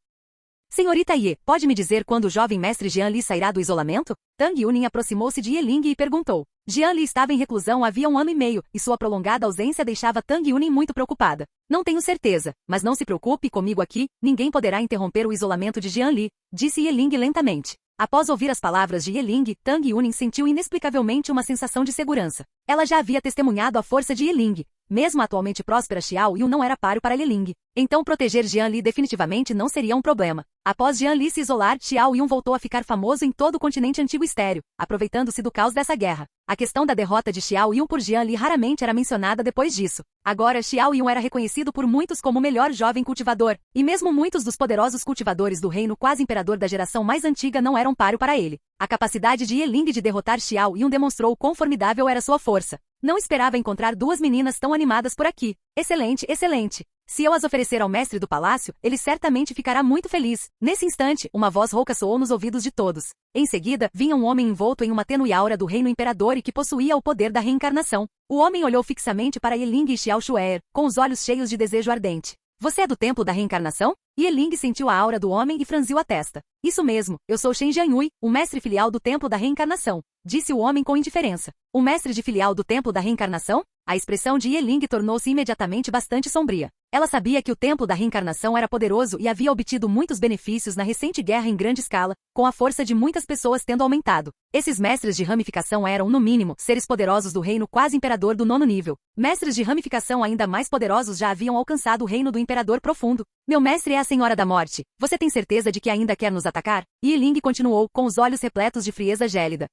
Senhorita Ye, pode me dizer quando o jovem mestre Jianli sairá do isolamento? Tang Yunin aproximou-se de Yiling e perguntou. Jianli estava em reclusão havia 1 ano e meio, e sua prolongada ausência deixava Tang Yunin muito preocupada. Não tenho certeza, mas não se preocupe comigo aqui, ninguém poderá interromper o isolamento de Jianli, disse Yiling lentamente. Após ouvir as palavras de Yiling, Tang Yunin sentiu inexplicavelmente uma sensação de segurança. Ela já havia testemunhado a força de Yiling. Mesmo a atualmente próspera Xiao Yun não era páreo para Yiling. Então proteger Jianli definitivamente não seria um problema. Após Jianli se isolar, Xiao Yun voltou a ficar famoso em todo o continente antigo estéril, aproveitando-se do caos dessa guerra. A questão da derrota de Xiao Yun por Jianli raramente era mencionada depois disso. Agora Xiao Yun era reconhecido por muitos como o melhor jovem cultivador, e mesmo muitos dos poderosos cultivadores do reino quase imperador da geração mais antiga não eram páreo para ele. A capacidade de Yiling de derrotar Xiao Yun demonstrou quão formidável era sua força. Não esperava encontrar 2 meninas tão animadas por aqui. Excelente, excelente. Se eu as oferecer ao mestre do palácio, ele certamente ficará muito feliz. Nesse instante, uma voz rouca soou nos ouvidos de todos. Em seguida, vinha um homem envolto em uma tênue aura do reino imperador e que possuía o poder da reencarnação. O homem olhou fixamente para Yiling e Xiao Shuer, com os olhos cheios de desejo ardente. Você é do templo da reencarnação? Yiling sentiu a aura do homem e franziu a testa. Isso mesmo, eu sou Shen Jianyui, o mestre filial do templo da reencarnação, disse o homem com indiferença. O mestre de filial do templo da reencarnação? A expressão de Yiling tornou-se imediatamente bastante sombria. Ela sabia que o templo da reencarnação era poderoso e havia obtido muitos benefícios na recente guerra em grande escala, com a força de muitas pessoas tendo aumentado. Esses mestres de ramificação eram, no mínimo, seres poderosos do reino quase imperador do 9º nível. Mestres de ramificação ainda mais poderosos já haviam alcançado o reino do imperador profundo. Meu mestre é a Senhora da Morte. Você tem certeza de que ainda quer nos atacar? Yiling continuou, com os olhos repletos de frieza gélida.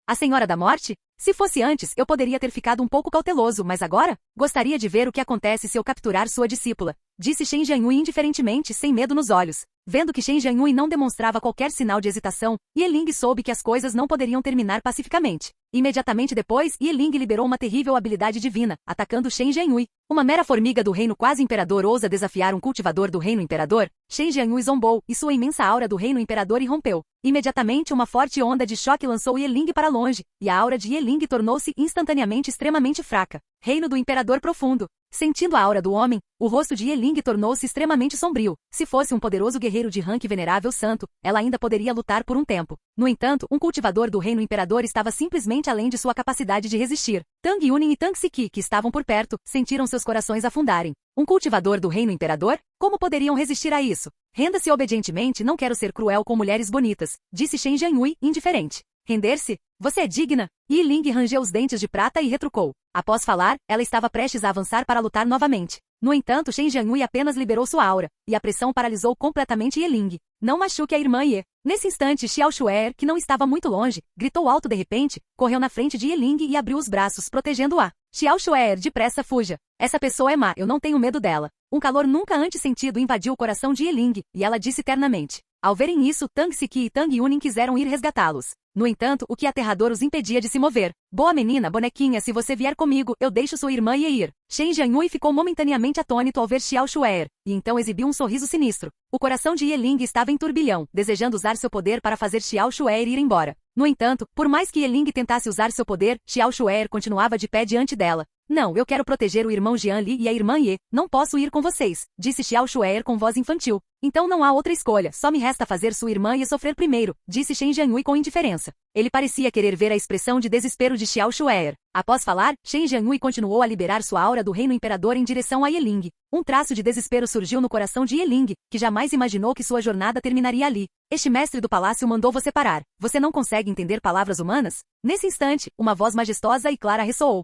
A Senhora da Morte? Se fosse antes, eu poderia ter ficado um pouco cauteloso, mas agora? Gostaria de ver o que acontece se eu capturar sua discípula, disse Shen Jianyui indiferentemente, sem medo nos olhos. Vendo que Shen Jianyui não demonstrava qualquer sinal de hesitação, Yeling soube que as coisas não poderiam terminar pacificamente. Imediatamente depois, Yeling liberou uma terrível habilidade divina, atacando Shen Jianyui. Uma mera formiga do reino quase imperador ousa desafiar um cultivador do reino imperador? Shen Jianyui zombou, e sua imensa aura do reino imperador irrompeu. Imediatamente uma forte onda de choque lançou Yeling para longe, e a aura de Yeling tornou-se instantaneamente extremamente fraca. Reino do Imperador Profundo. Sentindo a aura do homem, o rosto de Yeling tornou-se extremamente sombrio. Se fosse um poderoso guerreiro de rank venerável santo, ela ainda poderia lutar por um tempo. No entanto, um cultivador do reino imperador estava simplesmente além de sua capacidade de resistir. Tang Yunin e Tang Siki, que estavam por perto, sentiram seus corações afundarem. Um cultivador do reino imperador? Como poderiam resistir a isso? Renda-se obedientemente, não quero ser cruel com mulheres bonitas, disse Shen Jianyui, indiferente. Render-se? Você é digna? Yeling rangeu os dentes de prata e retrucou. Após falar, ela estava prestes a avançar para lutar novamente. No entanto, Shen Jianyui apenas liberou sua aura, e a pressão paralisou completamente Yeling. Não machuque a irmã Ye. Nesse instante, Xiao Shuer, que não estava muito longe, gritou alto de repente, correu na frente de Yeling e abriu os braços, protegendo-a. Xiao Shuer, depressa fuja. Essa pessoa é má, eu não tenho medo dela. Um calor nunca antes sentido invadiu o coração de Yeling, e ela disse ternamente. Ao verem isso, Tang Siki e Tang Yunin quiseram ir resgatá-los. No entanto, o que aterrador os impedia de se mover. Boa menina, bonequinha, se você vier comigo, eu deixo sua irmã Ye ir. Shen Jianyui ficou momentaneamente atônito ao ver Xiao Shuer, e então exibiu um sorriso sinistro. O coração de Yeling estava em turbilhão, desejando usar seu poder para fazer Xiao Shuer ir embora. No entanto, por mais que Yeling tentasse usar seu poder, Xiao Shuer continuava de pé diante dela. Não, eu quero proteger o irmão Jian Li e a irmã Ye, não posso ir com vocês, disse Xiao Shuer com voz infantil. Então não há outra escolha, só me resta fazer sua irmã Ye sofrer primeiro, disse Shen Jianyui com indiferença. Ele parecia querer ver a expressão de desespero de Xiao Shuer. Após falar, Shen Jianyui continuou a liberar sua aura do reino imperador em direção a Yeling. Um traço de desespero surgiu no coração de Yeling, que jamais imaginou que sua jornada terminaria ali. Este mestre do palácio mandou você parar. Você não consegue entender palavras humanas? Nesse instante, uma voz majestosa e clara ressoou.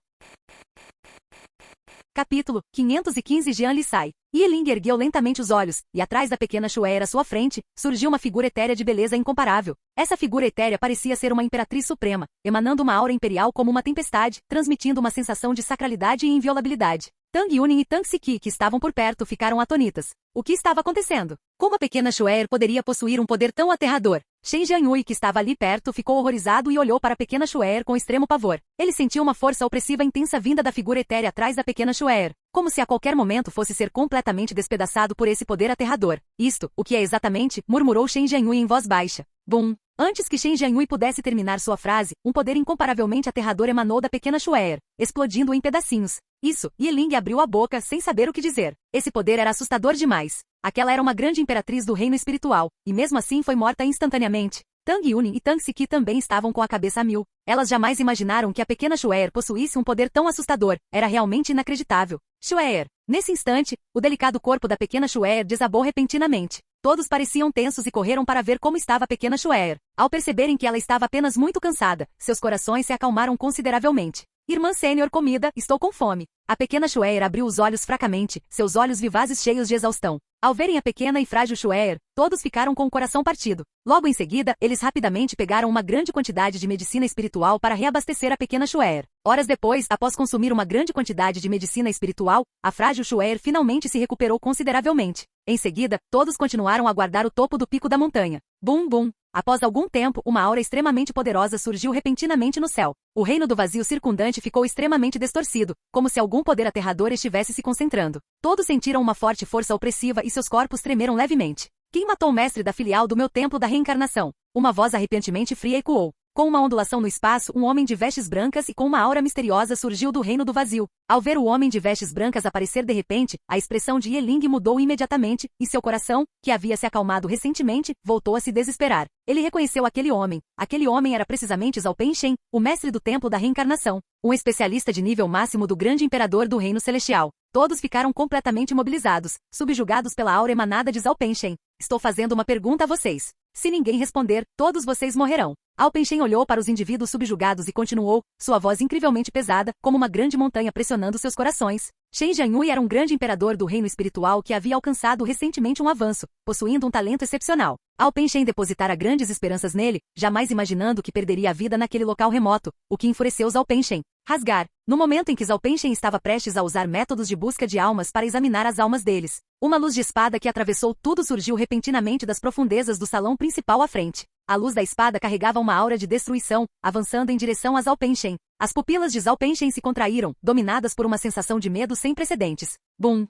Capítulo 515 Jian Li sai. Yeling ergueu lentamente os olhos, e atrás da pequena Shuer à sua frente, surgiu uma figura etérea de beleza incomparável. Essa figura etérea parecia ser uma imperatriz suprema, emanando uma aura imperial como uma tempestade, transmitindo uma sensação de sacralidade e inviolabilidade. Tang Yunin e Tang Siki, que estavam por perto, ficaram atonitas. O que estava acontecendo? Como a pequena Shuer poderia possuir um poder tão aterrador? Shen Jianyui, que estava ali perto, ficou horrorizado e olhou para a pequena Shuer com extremo pavor. Ele sentiu uma força opressiva intensa vinda da figura etérea atrás da pequena Shuer, como se a qualquer momento fosse ser completamente despedaçado por esse poder aterrador. Isto, o que é exatamente? Murmurou Shen Jianyui em voz baixa. Bum! Antes que Shen Jianyui pudesse terminar sua frase, um poder incomparavelmente aterrador emanou da pequena Shuer, explodindo em pedacinhos. Isso, Yeling abriu a boca sem saber o que dizer. Esse poder era assustador demais. Aquela era uma grande imperatriz do reino espiritual, e mesmo assim foi morta instantaneamente. Tang Yunin e Tang Siki também estavam com a cabeça a mil. Elas jamais imaginaram que a pequena Shuer possuísse um poder tão assustador. Era realmente inacreditável. Shuer. Nesse instante, o delicado corpo da pequena Shuer desabou repentinamente. Todos pareciam tensos e correram para ver como estava a pequena Shuer. Ao perceberem que ela estava apenas muito cansada, seus corações se acalmaram consideravelmente. Irmã sênior comida, estou com fome. A pequena Shuer abriu os olhos fracamente, seus olhos vivazes cheios de exaustão. Ao verem a pequena e frágil Shuer, todos ficaram com o coração partido. Logo em seguida, eles rapidamente pegaram uma grande quantidade de medicina espiritual para reabastecer a pequena Shuer. Horas depois, após consumir uma grande quantidade de medicina espiritual, a frágil Shuer finalmente se recuperou consideravelmente. Em seguida, todos continuaram a guardar o topo do pico da montanha. Bum bum! Após algum tempo, uma aura extremamente poderosa surgiu repentinamente no céu. O reino do vazio circundante ficou extremamente distorcido, como se algum poder aterrador estivesse se concentrando. Todos sentiram uma forte força opressiva e seus corpos tremeram levemente. Quem matou o mestre da filial do meu templo da reencarnação? Uma voz arrepentemente fria ecoou. Com uma ondulação no espaço, um homem de vestes brancas e com uma aura misteriosa surgiu do reino do vazio. Ao ver o homem de vestes brancas aparecer de repente, a expressão de Yeling mudou imediatamente, e seu coração, que havia se acalmado recentemente, voltou a se desesperar. Ele reconheceu aquele homem. Aquele homem era precisamente Zhao Penshen, o mestre do templo da reencarnação, um especialista de nível máximo do grande imperador do reino celestial. Todos ficaram completamente imobilizados, subjugados pela aura emanada de Zhao Penshen. Estou fazendo uma pergunta a vocês. Se ninguém responder, todos vocês morrerão. Zhao Penshen olhou para os indivíduos subjugados e continuou, sua voz incrivelmente pesada, como uma grande montanha pressionando seus corações. Shen Jianyue era um grande imperador do reino espiritual que havia alcançado recentemente um avanço, possuindo um talento excepcional. Ao Pen Shen depositara grandes esperanças nele, jamais imaginando que perderia a vida naquele local remoto, o que enfureceu Zhao Pen Shen. Rasgar. No momento em que Zhao Pen Shen estava prestes a usar métodos de busca de almas para examinar as almas deles, uma luz de espada que atravessou tudo surgiu repentinamente das profundezas do salão principal à frente. A luz da espada carregava uma aura de destruição, avançando em direção a Zhao Pen Shen. As pupilas de Zhao Pen Shen se contraíram, dominadas por uma sensação de medo sem precedentes. Bum!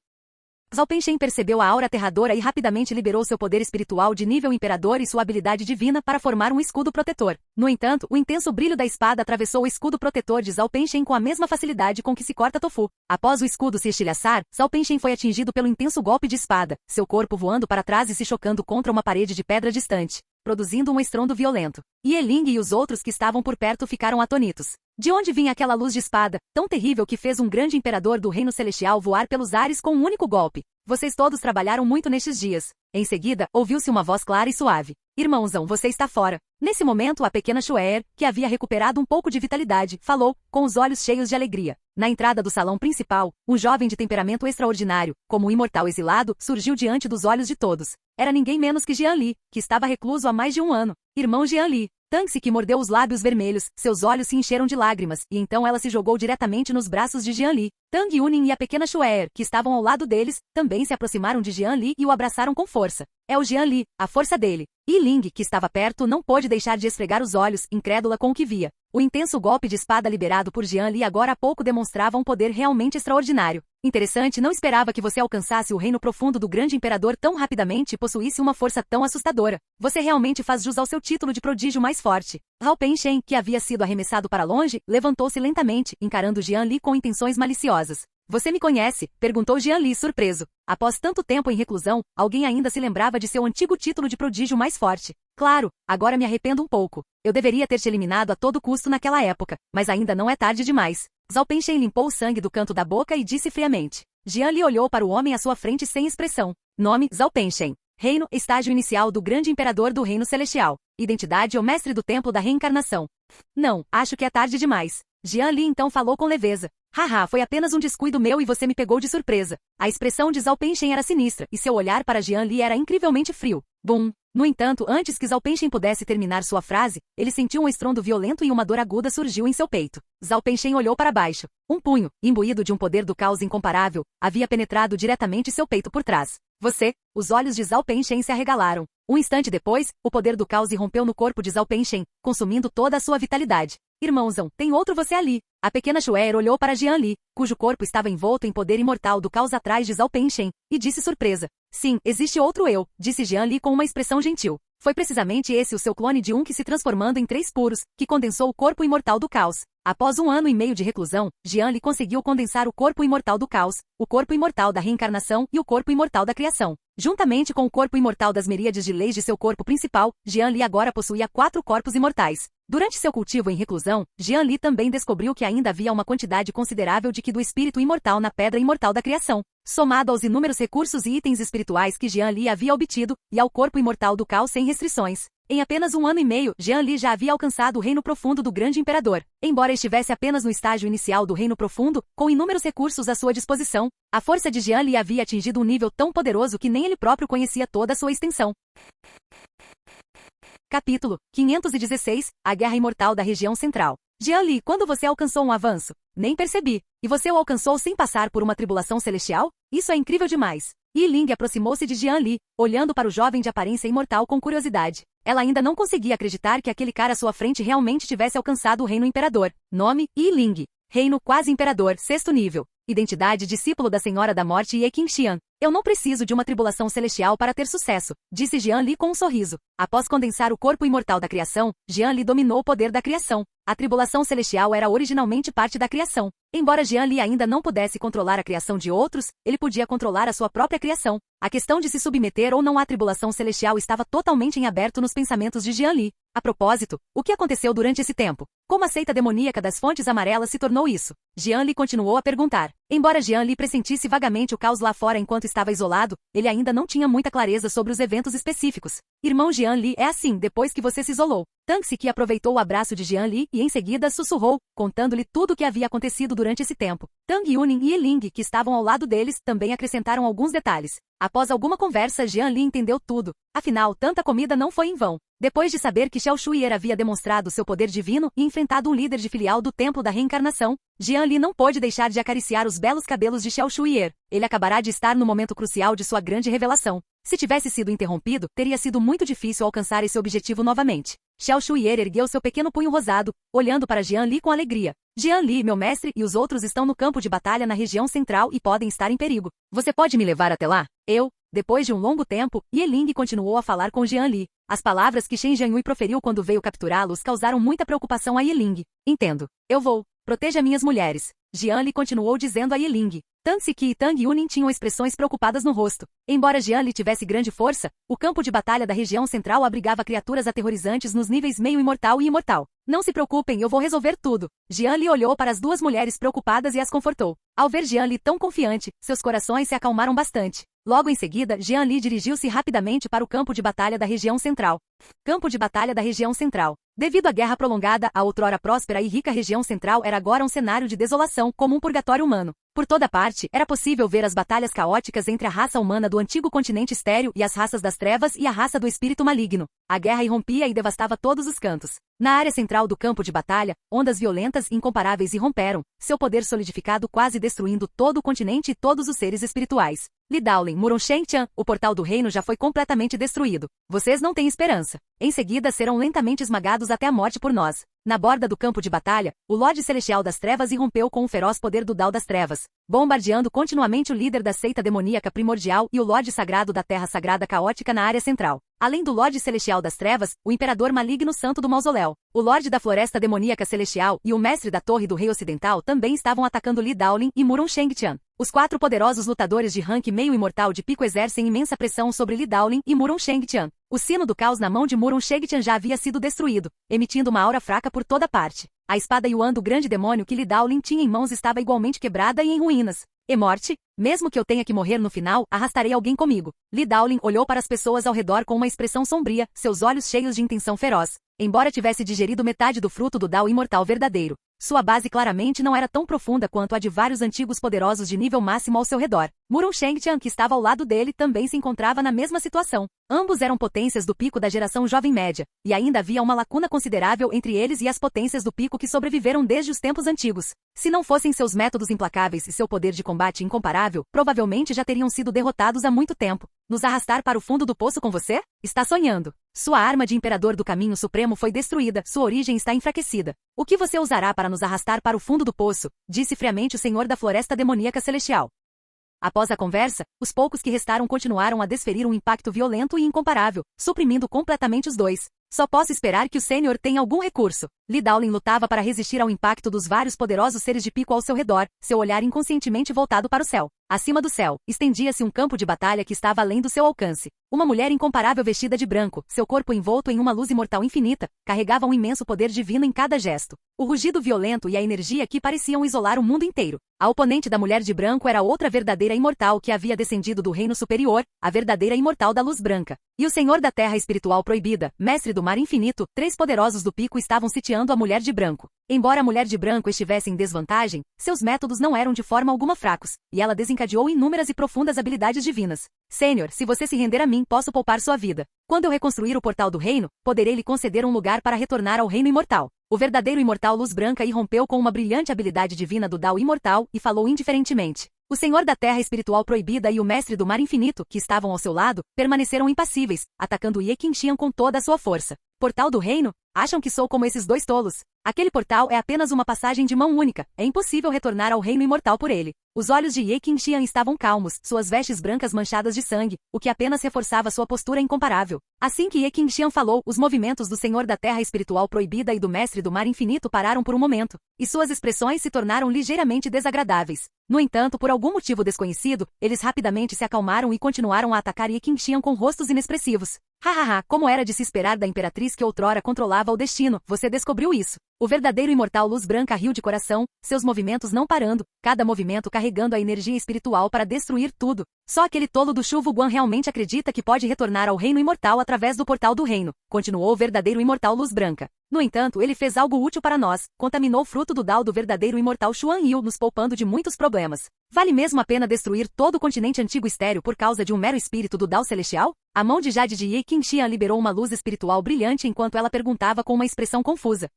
Zhao Pen Shen percebeu a aura aterradora e rapidamente liberou seu poder espiritual de nível imperador e sua habilidade divina para formar um escudo protetor. No entanto, o intenso brilho da espada atravessou o escudo protetor de Zhao Pen Shen com a mesma facilidade com que se corta tofu. Após o escudo se estilhaçar, Zhao Pen Shen foi atingido pelo intenso golpe de espada, seu corpo voando para trás e se chocando contra uma parede de pedra distante, produzindo um estrondo violento. Ye Ling e os outros que estavam por perto ficaram atônitos. De onde vinha aquela luz de espada, tão terrível que fez um grande imperador do reino celestial voar pelos ares com um único golpe? Vocês todos trabalharam muito nestes dias. Em seguida, ouviu-se uma voz clara e suave. Irmãozão, você está fora. Nesse momento, a pequena Xuer, que havia recuperado um pouco de vitalidade, falou, com os olhos cheios de alegria. Na entrada do salão principal, um jovem de temperamento extraordinário, como um imortal exilado, surgiu diante dos olhos de todos. Era ninguém menos que Jian Li, que estava recluso há mais de um ano. Irmão Jian Li. Tang-se que mordeu os lábios vermelhos, seus olhos se encheram de lágrimas, e então ela se jogou diretamente nos braços de Jian Li. Tang Yunin e a pequena Xuer, que estavam ao lado deles, também se aproximaram de Jian Li e o abraçaram com força. É o Jian Li, a força dele. Yi Ling, que estava perto, não pôde deixar de esfregar os olhos, incrédula com o que via. O intenso golpe de espada liberado por Jian Li agora há pouco demonstrava um poder realmente extraordinário. Interessante, não esperava que você alcançasse o reino profundo do grande imperador tão rapidamente e possuísse uma força tão assustadora. Você realmente faz jus ao seu título de prodígio mais forte. Zhao Pen Shen, que havia sido arremessado para longe, levantou-se lentamente, encarando Jian Li com intenções maliciosas. Você me conhece? Perguntou Jian Li surpreso. Após tanto tempo em reclusão, alguém ainda se lembrava de seu antigo título de prodígio mais forte. Claro, agora me arrependo um pouco. Eu deveria ter te eliminado a todo custo naquela época, mas ainda não é tarde demais. Zhao Pen Shen limpou o sangue do canto da boca e disse friamente. Jian Li olhou para o homem à sua frente sem expressão. Nome, Zhao Pen Shen. Reino, estágio inicial do grande imperador do reino celestial. Identidade, o mestre do templo da reencarnação. Não, acho que é tarde demais. Jian Li então falou com leveza. Haha, foi apenas um descuido meu e você me pegou de surpresa. A expressão de Zhao Pen Shen era sinistra, e seu olhar para Jian Li era incrivelmente frio. Bum! No entanto, antes que Zhao Pen Shen pudesse terminar sua frase, ele sentiu um estrondo violento e uma dor aguda surgiu em seu peito. Zhao Pen Shen olhou para baixo. Um punho, imbuído de um poder do caos incomparável, havia penetrado diretamente seu peito por trás. Você? Os olhos de Zhao Pen Shen se arregalaram. Um instante depois, o poder do caos irrompeu no corpo de Zhao Pen Shen, consumindo toda a sua vitalidade. Irmãozão, tem outro você ali. A pequena Xuer olhou para Jian Li, cujo corpo estava envolto em poder imortal do caos atrás de Zhao Pen Shen, e disse surpresa. Sim, existe outro eu, disse Jian Li com uma expressão gentil. Foi precisamente esse o seu clone de um que se transformando em 3 puros, que condensou o corpo imortal do caos. Após 1 ano e meio de reclusão, Jian Li conseguiu condensar o corpo imortal do caos, o corpo imortal da reencarnação e o corpo imortal da criação. Juntamente com o corpo imortal das miríades de leis de seu corpo principal, Jian Li agora possuía 4 corpos imortais. Durante seu cultivo em reclusão, Jian Li também descobriu que ainda havia uma quantidade considerável de Qi do espírito imortal na pedra imortal da criação. Somado aos inúmeros recursos e itens espirituais que Jian Li havia obtido, e ao corpo imortal do caos sem restrições. Em apenas 1 ano e meio, Jian Li já havia alcançado o reino profundo do grande imperador. Embora estivesse apenas no estágio inicial do reino profundo, com inúmeros recursos à sua disposição, a força de Jian Li havia atingido um nível tão poderoso que nem ele próprio conhecia toda a sua extensão. Capítulo 516, A Guerra Imortal da Região Central. Jian Li, quando você alcançou um avanço? Nem percebi. E você o alcançou sem passar por uma tribulação celestial? Isso é incrível demais. Yi Ling aproximou-se de Jian Li, olhando para o jovem de aparência imortal com curiosidade. Ela ainda não conseguia acreditar que aquele cara à sua frente realmente tivesse alcançado o reino imperador. Nome, Yi Ling. Reino quase imperador, 6º nível. Identidade, discípulo da Senhora da Morte Ye Qingxian. Eu não preciso de uma tribulação celestial para ter sucesso, disse Jian Li com um sorriso. Após condensar o corpo imortal da criação, Jian Li dominou o poder da criação. A tribulação celestial era originalmente parte da criação. Embora Jian Li ainda não pudesse controlar a criação de outros, ele podia controlar a sua própria criação. A questão de se submeter ou não à tribulação celestial estava totalmente em aberto nos pensamentos de Jian Li. A propósito, o que aconteceu durante esse tempo? Como a seita demoníaca das fontes amarelas se tornou isso? Jian Li continuou a perguntar. Embora Jian Li pressentisse vagamente o caos lá fora enquanto estava isolado, ele ainda não tinha muita clareza sobre os eventos específicos. Irmão Jian Li, é assim, depois que você se isolou. Tang Siki aproveitou o abraço de Jian Li e em seguida sussurrou, contando-lhe tudo o que havia acontecido durante esse tempo. Tang Yuning e Yiling, que estavam ao lado deles, também acrescentaram alguns detalhes. Após alguma conversa, Jian Li entendeu tudo. Afinal, tanta comida não foi em vão. Depois de saber que Xiao Shuier havia demonstrado seu poder divino e enfrentado um líder de filial do Templo da Reencarnação, Jian Li não pôde deixar de acariciar os belos cabelos de Xiao Shuier. Ele acabará de estar no momento crucial de sua grande revelação. Se tivesse sido interrompido, teria sido muito difícil alcançar esse objetivo novamente. Xiao Shuier ergueu seu pequeno punho rosado, olhando para Jian Li com alegria. Jian Li, meu mestre, e os outros estão no campo de batalha na região central e podem estar em perigo. Você pode me levar até lá? Depois de um longo tempo, Yiling continuou a falar com Jian Li. As palavras que Shen Jianyui proferiu quando veio capturá-los causaram muita preocupação a Yiling. Entendo. Eu vou. Proteja minhas mulheres. Jian Li continuou dizendo a Yiling. Tang Siki e Tang Yuning tinham expressões preocupadas no rosto. Embora Jian Li tivesse grande força, o campo de batalha da região central abrigava criaturas aterrorizantes nos níveis meio imortal e imortal. Não se preocupem, eu vou resolver tudo. Jian Li olhou para as duas mulheres preocupadas e as confortou. Ao ver Jian Li tão confiante, seus corações se acalmaram bastante. Logo em seguida, Jian Li dirigiu-se rapidamente para o campo de batalha da região central. Campo de batalha da região central. Devido à guerra prolongada, a outrora próspera e rica região central era agora um cenário de desolação, como um purgatório humano. Por toda parte, era possível ver as batalhas caóticas entre a raça humana do antigo continente estéril e as raças das trevas e a raça do espírito maligno. A guerra irrompia e devastava todos os cantos. Na área central do campo de batalha, ondas violentas e incomparáveis irromperam, seu poder solidificado quase destruindo todo o continente e todos os seres espirituais. Li Daolin, Murong Shengtian, o portal do reino já foi completamente destruído. Vocês não têm esperança. Em seguida serão lentamente esmagados até a morte por nós. Na borda do campo de batalha, o Lorde Celestial das Trevas irrompeu com o feroz poder do Dao das Trevas, bombardeando continuamente o líder da seita demoníaca primordial e o Lorde Sagrado da Terra Sagrada Caótica na área central. Além do Lorde Celestial das Trevas, o Imperador Maligno Santo do Mausoléu, o Lorde da Floresta Demoníaca Celestial e o Mestre da Torre do Rei Ocidental também estavam atacando Li Daolin e Murong Shengtian. Os 4 poderosos lutadores de rank meio imortal de pico exercem imensa pressão sobre Li Daolin e Murong Shengtian. O sino do caos na mão de Murong Shengtian já havia sido destruído, emitindo uma aura fraca por toda parte. A espada Yuan do grande demônio que Li Daolin tinha em mãos estava igualmente quebrada e em ruínas. E morte? Mesmo que eu tenha que morrer no final, arrastarei alguém comigo. Li Daolin olhou para as pessoas ao redor com uma expressão sombria, seus olhos cheios de intenção feroz. Embora tivesse digerido metade do fruto do Dao imortal verdadeiro, sua base claramente não era tão profunda quanto a de vários antigos poderosos de nível máximo ao seu redor. Murong Shengtian, que estava ao lado dele, também se encontrava na mesma situação. Ambos eram potências do pico da geração jovem média, e ainda havia uma lacuna considerável entre eles e as potências do pico que sobreviveram desde os tempos antigos. Se não fossem seus métodos implacáveis e seu poder de combate incomparável, provavelmente já teriam sido derrotados há muito tempo. Nos arrastar para o fundo do poço com você? Está sonhando. Sua arma de Imperador do Caminho Supremo foi destruída, sua origem está enfraquecida. O que você usará para nos arrastar para o fundo do poço? Disse friamente o Senhor da Floresta Demoníaca Celestial. Após a conversa, os poucos que restaram continuaram a desferir um impacto violento e incomparável, suprimindo completamente os dois. Só posso esperar que o Senhor tenha algum recurso. Li Daolin lutava para resistir ao impacto dos vários poderosos seres de pico ao seu redor, seu olhar inconscientemente voltado para o céu. Acima do céu, estendia-se um campo de batalha que estava além do seu alcance. Uma mulher incomparável vestida de branco, seu corpo envolto em uma luz imortal infinita, carregava um imenso poder divino em cada gesto. O rugido violento e a energia que pareciam isolar o mundo inteiro. A oponente da mulher de branco era outra verdadeira imortal que havia descendido do reino superior, a verdadeira imortal da luz branca. E o Senhor da Terra Espiritual Proibida, Mestre do Mar Infinito, 3 poderosos do pico estavam sitiando a mulher de branco. Embora a mulher de branco estivesse em desvantagem, seus métodos não eram de forma alguma fracos, e ela desencadeou inúmeras e profundas habilidades divinas. Senhor, se você se render a mim, posso poupar sua vida. Quando eu reconstruir o portal do reino, poderei lhe conceder um lugar para retornar ao reino imortal. O verdadeiro imortal Luz Branca irrompeu com uma brilhante habilidade divina do Dao imortal e falou indiferentemente. O Senhor da Terra Espiritual Proibida e o Mestre do Mar Infinito, que estavam ao seu lado, permaneceram impassíveis, atacando Ye Qingxian com toda a sua força. Portal do reino? Acham que sou como esses 2 tolos? Aquele portal é apenas uma passagem de mão única, é impossível retornar ao reino imortal por ele. Os olhos de Ye Qingxian estavam calmos, suas vestes brancas manchadas de sangue, o que apenas reforçava sua postura incomparável. Assim que Ye Qingxian falou, os movimentos do Senhor da Terra Espiritual Proibida e do Mestre do Mar Infinito pararam por um momento, e suas expressões se tornaram ligeiramente desagradáveis. No entanto, por algum motivo desconhecido, eles rapidamente se acalmaram e continuaram a atacar Ye Qingxian com rostos inexpressivos. Hahaha, como era de se esperar da imperatriz que outrora controlava controlava o destino, você descobriu isso. O verdadeiro imortal Luz Branca riu de coração, seus movimentos não parando, cada movimento carregando a energia espiritual para destruir tudo. Só aquele tolo do Shu Guan realmente acredita que pode retornar ao reino imortal através do portal do reino, continuou o verdadeiro imortal Luz Branca. No entanto, ele fez algo útil para nós, contaminou o fruto do Dao do verdadeiro imortal Xuan Yu, nos poupando de muitos problemas. Vale mesmo a pena destruir todo o continente antigo estéril por causa de um mero espírito do Dao celestial? A mão de Jade de Yi Qingxian liberou uma luz espiritual brilhante enquanto ela perguntava com uma expressão confusa.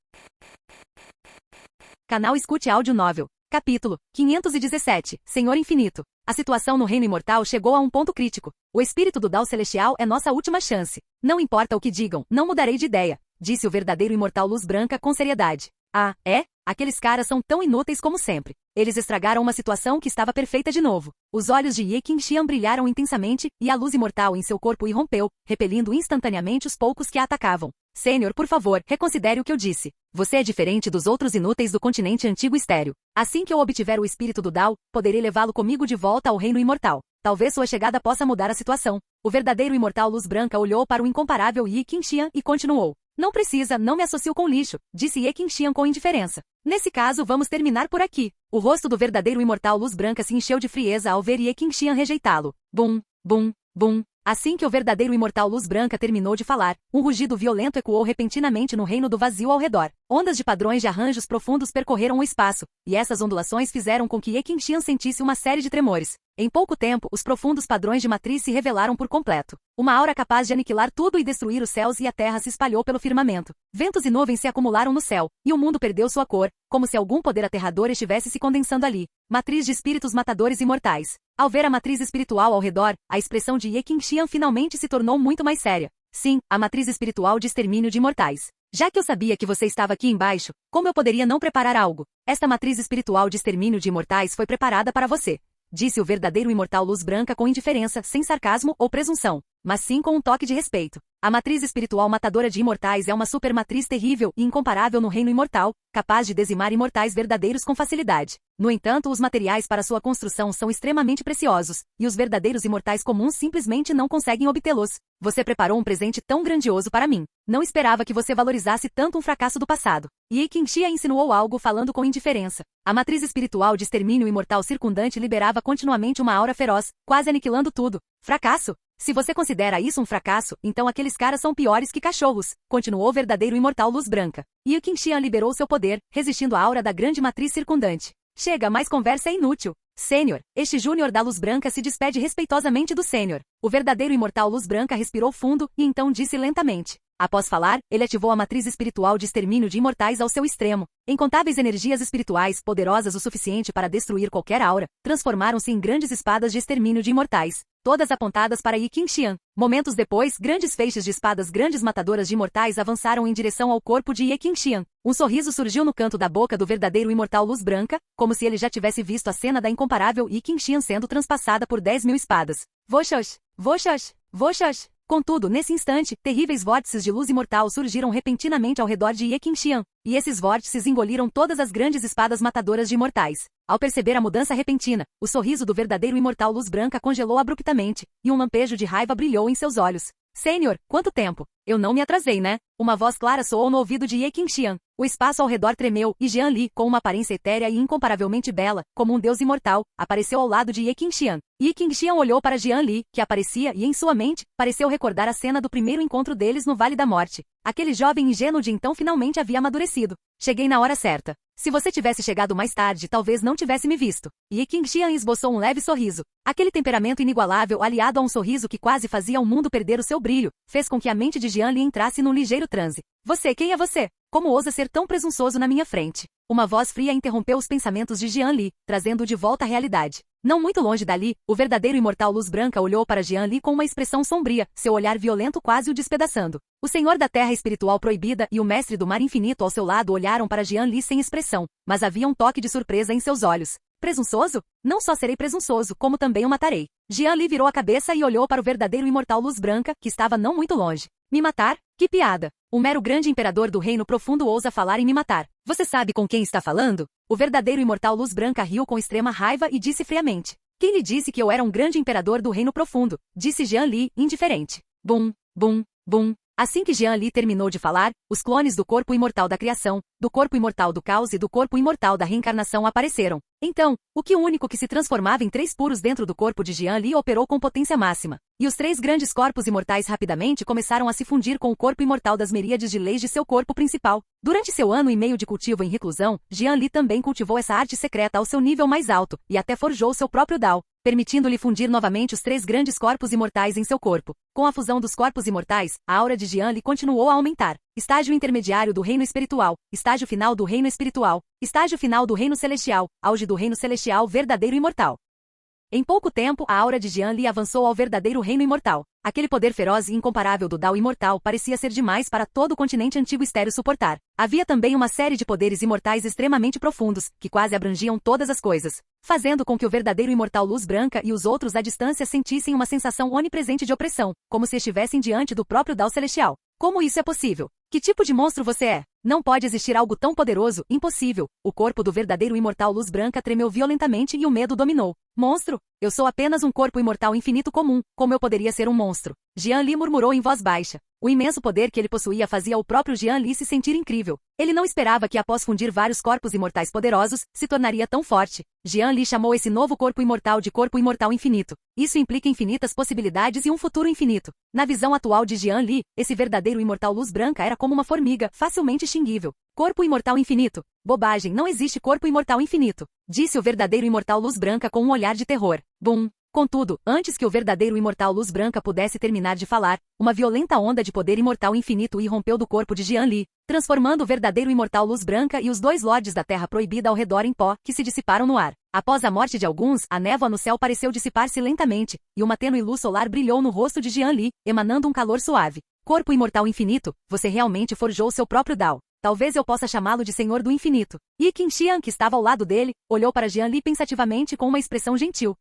Canal Escute Áudio Novel. Capítulo 517. Senhor Infinito. A situação no reino imortal chegou a um ponto crítico. O espírito do Dao celestial é nossa última chance. Não importa o que digam, não mudarei de ideia, disse o verdadeiro imortal Luz Branca com seriedade. Ah, é? Aqueles caras são tão inúteis como sempre. Eles estragaram uma situação que estava perfeita de novo. Os olhos de Ye Qingxian brilharam intensamente, e a luz imortal em seu corpo irrompeu, repelindo instantaneamente os poucos que a atacavam. Sênior, por favor, reconsidere o que eu disse. Você é diferente dos outros inúteis do continente antigo estéril. Assim que eu obtiver o espírito do Dao, poderei levá-lo comigo de volta ao reino imortal. Talvez sua chegada possa mudar a situação. O verdadeiro imortal Luz Branca olhou para o incomparável Ye Qingxian e continuou. Não precisa, não me associo com lixo, disse Ye Qingxian com indiferença. Nesse caso, vamos terminar por aqui. O rosto do verdadeiro imortal Luz Branca se encheu de frieza ao ver Ye Qingxian rejeitá-lo. Bum, bum, bum. Assim que o verdadeiro imortal Luz Branca terminou de falar, um rugido violento ecoou repentinamente no reino do vazio ao redor. Ondas de padrões de arranjos profundos percorreram o espaço, e essas ondulações fizeram com que Ye Qingxian sentisse uma série de tremores. Em pouco tempo, os profundos padrões de matriz se revelaram por completo. Uma aura capaz de aniquilar tudo e destruir os céus e a terra se espalhou pelo firmamento. Ventos e nuvens se acumularam no céu, e o mundo perdeu sua cor, como se algum poder aterrador estivesse se condensando ali. Matriz de espíritos matadores imortais. Ao ver a matriz espiritual ao redor, a expressão de Ye Qingxian finalmente se tornou muito mais séria. Sim, a matriz espiritual de extermínio de imortais. Já que eu sabia que você estava aqui embaixo, como eu poderia não preparar algo? Esta matriz espiritual de extermínio de imortais foi preparada para você, disse o verdadeiro imortal Luz Branca com indiferença, sem sarcasmo ou presunção, mas sim com um toque de respeito. A matriz espiritual matadora de imortais é uma supermatriz terrível e incomparável no reino imortal, capaz de dizimar imortais verdadeiros com facilidade. No entanto, os materiais para sua construção são extremamente preciosos, e os verdadeiros imortais comuns simplesmente não conseguem obtê-los. Você preparou um presente tão grandioso para mim. Não esperava que você valorizasse tanto um fracasso do passado. Ye Qingxian insinuou algo falando com indiferença. A matriz espiritual de extermínio imortal circundante liberava continuamente uma aura feroz, quase aniquilando tudo. Fracasso? Se você considera isso um fracasso, então aqueles caras são piores que cachorros, continuou o verdadeiro imortal Luz Branca. Ye Qingxian liberou seu poder, resistindo à aura da grande matriz circundante. Chega, mais conversa é inútil. Sênior, este Júnior da Luz Branca se despede respeitosamente do Sênior. O verdadeiro imortal Luz Branca respirou fundo e então disse lentamente. Após falar, ele ativou a matriz espiritual de extermínio de imortais ao seu extremo. Incontáveis energias espirituais poderosas o suficiente para destruir qualquer aura, transformaram-se em grandes espadas de extermínio de imortais, todas apontadas para Ye Qingxian. Momentos depois, grandes feixes de espadas grandes matadoras de imortais avançaram em direção ao corpo de Ye Qingxian. Um sorriso surgiu no canto da boca do verdadeiro imortal Luz Branca, como se ele já tivesse visto a cena da incomparável Ye Qingxian sendo transpassada por 10.000 espadas. Voxox, voxox, voxox. Contudo, nesse instante, terríveis vórtices de luz imortal surgiram repentinamente ao redor de Ye Qingxian, e esses vórtices engoliram todas as grandes espadas matadoras de imortais. Ao perceber a mudança repentina, o sorriso do verdadeiro imortal Luz Branca congelou abruptamente, e um lampejo de raiva brilhou em seus olhos. Sênior, quanto tempo? Eu não me atrasei, né? Uma voz clara soou no ouvido de Ye Qingxian. O espaço ao redor tremeu, e Jian Li, com uma aparência etérea e incomparavelmente bela, como um deus imortal, apareceu ao lado de Ye Qingxian. Ye Qingxian olhou para Jian Li, que aparecia e, em sua mente, pareceu recordar a cena do primeiro encontro deles no Vale da Morte. Aquele jovem ingênuo de então finalmente havia amadurecido. Cheguei na hora certa. Se você tivesse chegado mais tarde, talvez não tivesse me visto. Ye Qingxian esboçou um leve sorriso. Aquele temperamento inigualável, aliado a um sorriso que quase fazia o mundo perder o seu brilho, fez com que a mente de Jian Li entrasse num ligeiro transe. Você, quem é você? Como ousa ser tão presunçoso na minha frente? Uma voz fria interrompeu os pensamentos de Jian Li, trazendo-o de volta à realidade. Não muito longe dali, o verdadeiro imortal Luz Branca olhou para Jian Li com uma expressão sombria, seu olhar violento quase o despedaçando. O Senhor da Terra Espiritual Proibida e o Mestre do Mar Infinito ao seu lado olharam para Jian Li sem expressão, mas havia um toque de surpresa em seus olhos. Presunçoso? Não só serei presunçoso, como também o matarei. Jian Li virou a cabeça e olhou para o verdadeiro imortal Luz Branca, que estava não muito longe. Me matar? Que piada! O mero grande imperador do reino profundo ousa falar em me matar. Você sabe com quem está falando? O verdadeiro imortal Luz Branca riu com extrema raiva e disse friamente. Quem lhe disse que eu era um grande imperador do reino profundo? Disse Jian Li, indiferente. Bum, bum, bum. Assim que Jian Li terminou de falar, os clones do corpo imortal da criação, do corpo imortal do caos e do corpo imortal da reencarnação apareceram. Então, o único que se transformava em 3 puros dentro do corpo de Jian Li operou com potência máxima. E os 3 grandes corpos imortais rapidamente começaram a se fundir com o corpo imortal das miríades de leis de seu corpo principal. Durante seu ano e meio de cultivo em reclusão, Jian Li também cultivou essa arte secreta ao seu nível mais alto, e até forjou seu próprio Dao, permitindo-lhe fundir novamente os 3 grandes corpos imortais em seu corpo. Com a fusão dos corpos imortais, a aura de Jian Li continuou a aumentar. Estágio intermediário do reino espiritual, estágio final do reino espiritual, estágio final do reino celestial, auge do reino celestial verdadeiro imortal. Em pouco tempo, a aura de Jian Li avançou ao verdadeiro reino imortal. Aquele poder feroz e incomparável do Dao imortal parecia ser demais para todo o continente antigo estéreo suportar. Havia também uma série de poderes imortais extremamente profundos, que quase abrangiam todas as coisas, fazendo com que o verdadeiro imortal Luz Branca e os outros à distância sentissem uma sensação onipresente de opressão, como se estivessem diante do próprio Dao celestial. Como isso é possível? Que tipo de monstro você é? Não pode existir algo tão poderoso, impossível. O corpo do verdadeiro imortal Luz Branca tremeu violentamente e o medo dominou. Monstro? Eu sou apenas um corpo imortal infinito comum, como eu poderia ser um monstro? Jian Li murmurou em voz baixa. O imenso poder que ele possuía fazia o próprio Jian Li se sentir incrível. Ele não esperava que após fundir vários corpos imortais poderosos, se tornaria tão forte. Jian Li chamou esse novo corpo imortal de corpo imortal infinito. Isso implica infinitas possibilidades e um futuro infinito. Na visão atual de Jian Li, esse verdadeiro imortal Luz Branca era como uma formiga, facilmente extinguível. Corpo imortal infinito. Bobagem, não existe corpo imortal infinito, disse o verdadeiro imortal Luz Branca com um olhar de terror. Bum! Contudo, antes que o verdadeiro imortal Luz Branca pudesse terminar de falar, uma violenta onda de poder imortal infinito irrompeu do corpo de Jian Li, transformando o verdadeiro imortal Luz Branca e os 2 lordes da Terra Proibida ao redor em pó, que se dissiparam no ar. Após a morte de alguns, a névoa no céu pareceu dissipar-se lentamente, e uma tênue luz solar brilhou no rosto de Jian Li, emanando um calor suave. Corpo imortal infinito, você realmente forjou seu próprio Dao. Talvez eu possa chamá-lo de Senhor do Infinito. Yi Qingxian, que estava ao lado dele, olhou para Jian Li pensativamente com uma expressão gentil.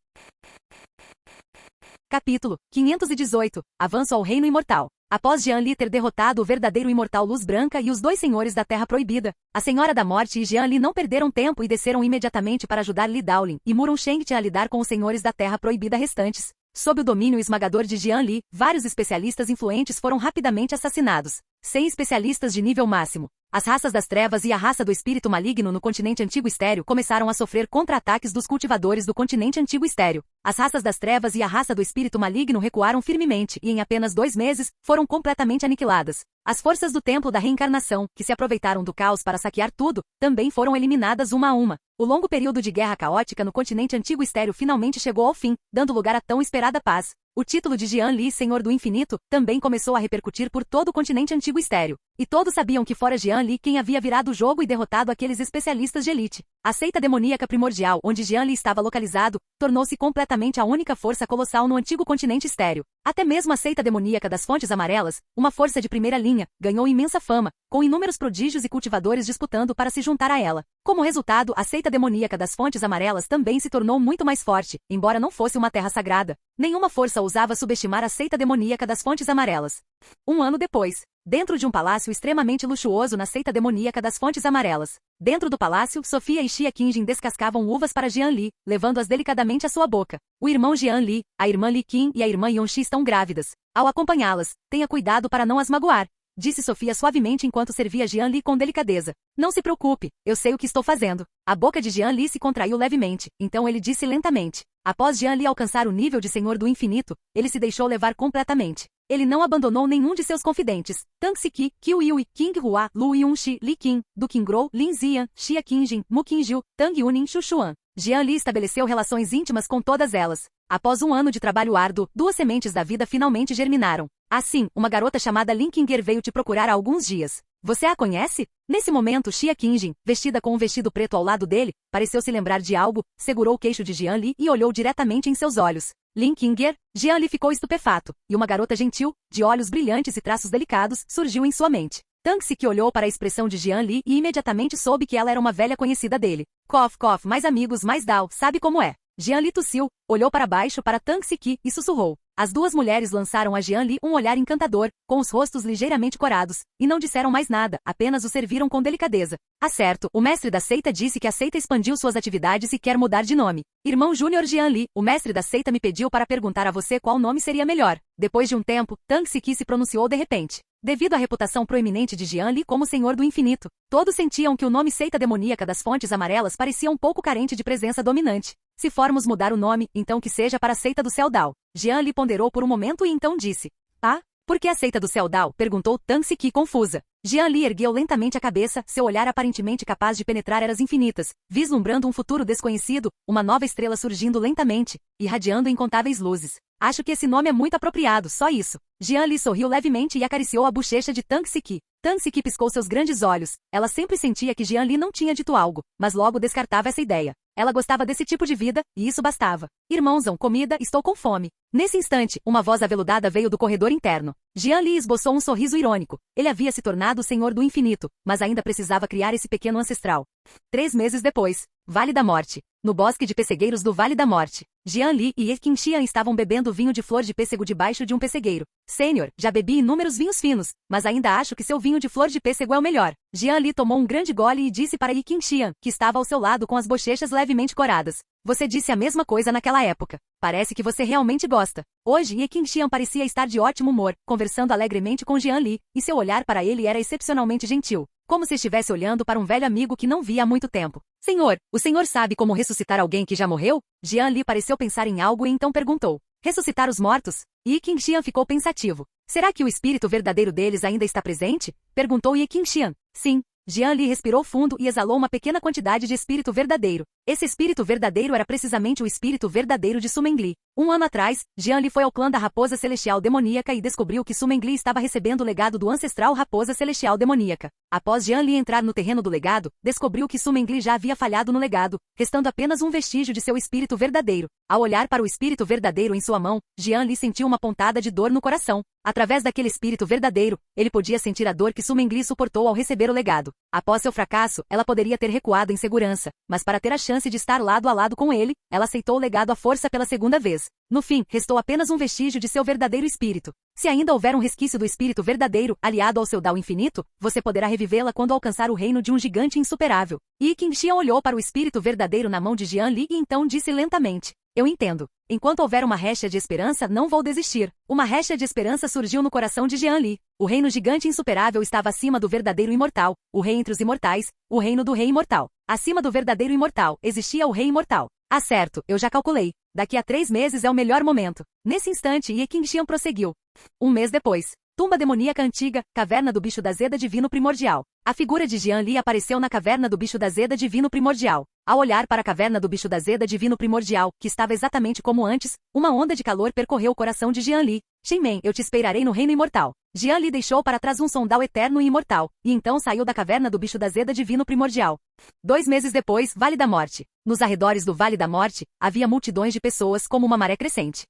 Capítulo 518. Avanço ao Reino Imortal. Após Jian Li ter derrotado o verdadeiro imortal Luz Branca e os 2 senhores da Terra Proibida, a Senhora da Morte e Jian Li não perderam tempo e desceram imediatamente para ajudar Li Daolin e Murong Shengtian a lidar com os senhores da Terra Proibida restantes. Sob o domínio esmagador de Jian Li, vários especialistas influentes foram rapidamente assassinados. 100 especialistas de nível máximo. As raças das trevas e a raça do espírito maligno no continente antigo estéreo começaram a sofrer contra-ataques dos cultivadores do continente antigo estéreo. As raças das trevas e a raça do espírito maligno recuaram firmemente e em apenas 2 meses, foram completamente aniquiladas. As forças do Templo da Reencarnação, que se aproveitaram do caos para saquear tudo, também foram eliminadas uma a uma. O longo período de guerra caótica no continente antigo estéreo finalmente chegou ao fim, dando lugar à tão esperada paz. O título de Jian Li, Senhor do Infinito, também começou a repercutir por todo o continente antigo estéreo. E todos sabiam que fora Jian Li quem havia virado o jogo e derrotado aqueles especialistas de elite. A seita demoníaca primordial, onde Jian Li estava localizado, tornou-se completamente a única força colossal no antigo continente estéreo. Até mesmo a seita demoníaca das Fontes Amarelas, uma força de primeira linha, ganhou imensa fama, com inúmeros prodígios e cultivadores disputando para se juntar a ela. Como resultado, a seita demoníaca das Fontes Amarelas também se tornou muito mais forte, embora não fosse uma terra sagrada. Nenhuma força ousava subestimar a seita demoníaca das Fontes Amarelas. Um ano depois, dentro de um palácio extremamente luxuoso na seita demoníaca das Fontes Amarelas. Dentro do palácio, Sofia e Xia Qingjin descascavam uvas para Jian Li, levando-as delicadamente à sua boca. O irmão Jian Li, a irmã Li Qin e a irmã Yonxi estão grávidas. Ao acompanhá-las, tenha cuidado para não as magoar, disse Sofia suavemente enquanto servia Jian Li com delicadeza. Não se preocupe, eu sei o que estou fazendo. A boca de Jian Li se contraiu levemente, então ele disse lentamente. Após Jian Li alcançar o nível de Senhor do Infinito, ele se deixou levar completamente. Ele não abandonou nenhum de seus confidentes. Tang Siki, Qiu Yui, King Hua, Lu Yunxi, Li Qin, Du Qingrou, Lin Ziyan, Xia Qingjin, Mu Qinjiu, Tang Yunin, Xu Xuan. Jian Li estabeleceu relações íntimas com todas elas. Após um ano de trabalho árduo, 2 sementes da vida finalmente germinaram. Assim, uma garota chamada Lin Qinger veio te procurar há alguns dias. Você a conhece? Nesse momento, Xia Qingjin, vestida com um vestido preto ao lado dele, pareceu se lembrar de algo, segurou o queixo de Jian Li e olhou diretamente em seus olhos. Lin Qinger, Jian Li ficou estupefato, e uma garota gentil, de olhos brilhantes e traços delicados, surgiu em sua mente. Tang Siki olhou para a expressão de Jian Li e imediatamente soube que ela era uma velha conhecida dele. Cof, cof, mais amigos, mais Dao, sabe como é? Jian Li tossiu, olhou para baixo para Tang Siki e sussurrou. As 2 mulheres lançaram a Jian Li um olhar encantador, com os rostos ligeiramente corados, e não disseram mais nada, apenas o serviram com delicadeza. Ah, certo, o mestre da seita disse que a seita expandiu suas atividades e quer mudar de nome. Irmão Júnior Jian Li, o mestre da seita me pediu para perguntar a você qual nome seria melhor. Depois de um tempo, Tang Siki se pronunciou de repente. Devido à reputação proeminente de Jian Li como Senhor do Infinito, todos sentiam que o nome seita demoníaca das fontes amarelas parecia um pouco carente de presença dominante. Se formos mudar o nome, então que seja para a seita do Céu Dao. Jian Li ponderou por um momento e então disse: Ah, por que a seita do Céu Dao? Perguntou Tang Siki confusa. Jian Li ergueu lentamente a cabeça, seu olhar aparentemente capaz de penetrar eras infinitas, vislumbrando um futuro desconhecido, uma nova estrela surgindo lentamente, irradiando incontáveis luzes. Acho que esse nome é muito apropriado, só isso. Jian Li sorriu levemente e acariciou a bochecha de Tang Siki. Tang Siki piscou seus grandes olhos. Ela sempre sentia que Jian Li não tinha dito algo, mas logo descartava essa ideia. Ela gostava desse tipo de vida, e isso bastava. Irmãozão, comida, estou com fome. Nesse instante, uma voz aveludada veio do corredor interno. Jian Li esboçou um sorriso irônico. Ele havia se tornado o Senhor do Infinito, mas ainda precisava criar esse pequeno ancestral. 3 meses depois, Vale da Morte. No bosque de pessegueiros do Vale da Morte, Jian Li e Ye Qingxian estavam bebendo vinho de flor de pêssego debaixo de um pessegueiro. Senhor, já bebi inúmeros vinhos finos, mas ainda acho que seu vinho de flor de pêssego é o melhor. Jian Li tomou um grande gole e disse para Ye Qingxian, que estava ao seu lado com as bochechas levemente coradas: Você disse a mesma coisa naquela época. Parece que você realmente gosta. Hoje, Ye Qingxian parecia estar de ótimo humor, conversando alegremente com Jian Li, e seu olhar para ele era excepcionalmente gentil, como se estivesse olhando para um velho amigo que não via há muito tempo. Senhor, o senhor sabe como ressuscitar alguém que já morreu? Jian Li pareceu pensar em algo e então perguntou: Ressuscitar os mortos? Ye Qingxian ficou pensativo. Será que o espírito verdadeiro deles ainda está presente? Perguntou Ye Qingxian. Sim. Jian Li respirou fundo e exalou uma pequena quantidade de espírito verdadeiro. Esse espírito verdadeiro era precisamente o espírito verdadeiro de Su Mengli. 1 ano atrás, Jian Li foi ao clã da Raposa Celestial Demoníaca e descobriu que Su Mengli estava recebendo o legado do ancestral Raposa Celestial Demoníaca. Após Jian Li entrar no terreno do legado, descobriu que Su Mengli já havia falhado no legado, restando apenas um vestígio de seu espírito verdadeiro. Ao olhar para o espírito verdadeiro em sua mão, Jian Li sentiu uma pontada de dor no coração. Através daquele espírito verdadeiro, ele podia sentir a dor que Su Mengli suportou ao receber o legado. Após seu fracasso, ela poderia ter recuado em segurança, mas para ter a chance de estar lado a lado com ele, ela aceitou o legado à força pela segunda vez. No fim, restou apenas um vestígio de seu verdadeiro espírito. Se ainda houver um resquício do espírito verdadeiro, aliado ao seu Dao infinito, você poderá revivê-la quando alcançar o reino de um gigante insuperável. Ye Qingxian olhou para o espírito verdadeiro na mão de Jian Li e então disse lentamente: Eu entendo. Enquanto houver uma réshia de esperança, não vou desistir. Uma réshia de esperança surgiu no coração de Jian Li. O reino gigante insuperável estava acima do verdadeiro imortal, o rei entre os imortais, o reino do rei imortal. Acima do verdadeiro imortal, existia o rei imortal. Ah, certo, eu já calculei. Daqui a 3 meses é o melhor momento. Nesse instante, Ye Qingxian prosseguiu. 1 mês depois. Tumba demoníaca antiga, caverna do bicho da Zeda divino primordial. A figura de Jian Li apareceu na caverna do bicho da Zeda divino primordial. Ao olhar para a caverna do bicho da Zeda divino primordial, que estava exatamente como antes, uma onda de calor percorreu o coração de Jian Li. Shenmen, eu te esperarei no reino imortal. Jian Li deixou para trás um sondal eterno e imortal, e então saiu da caverna do bicho da Zeda divino primordial. 2 meses depois, Vale da Morte. Nos arredores do Vale da Morte, havia multidões de pessoas como uma maré crescente.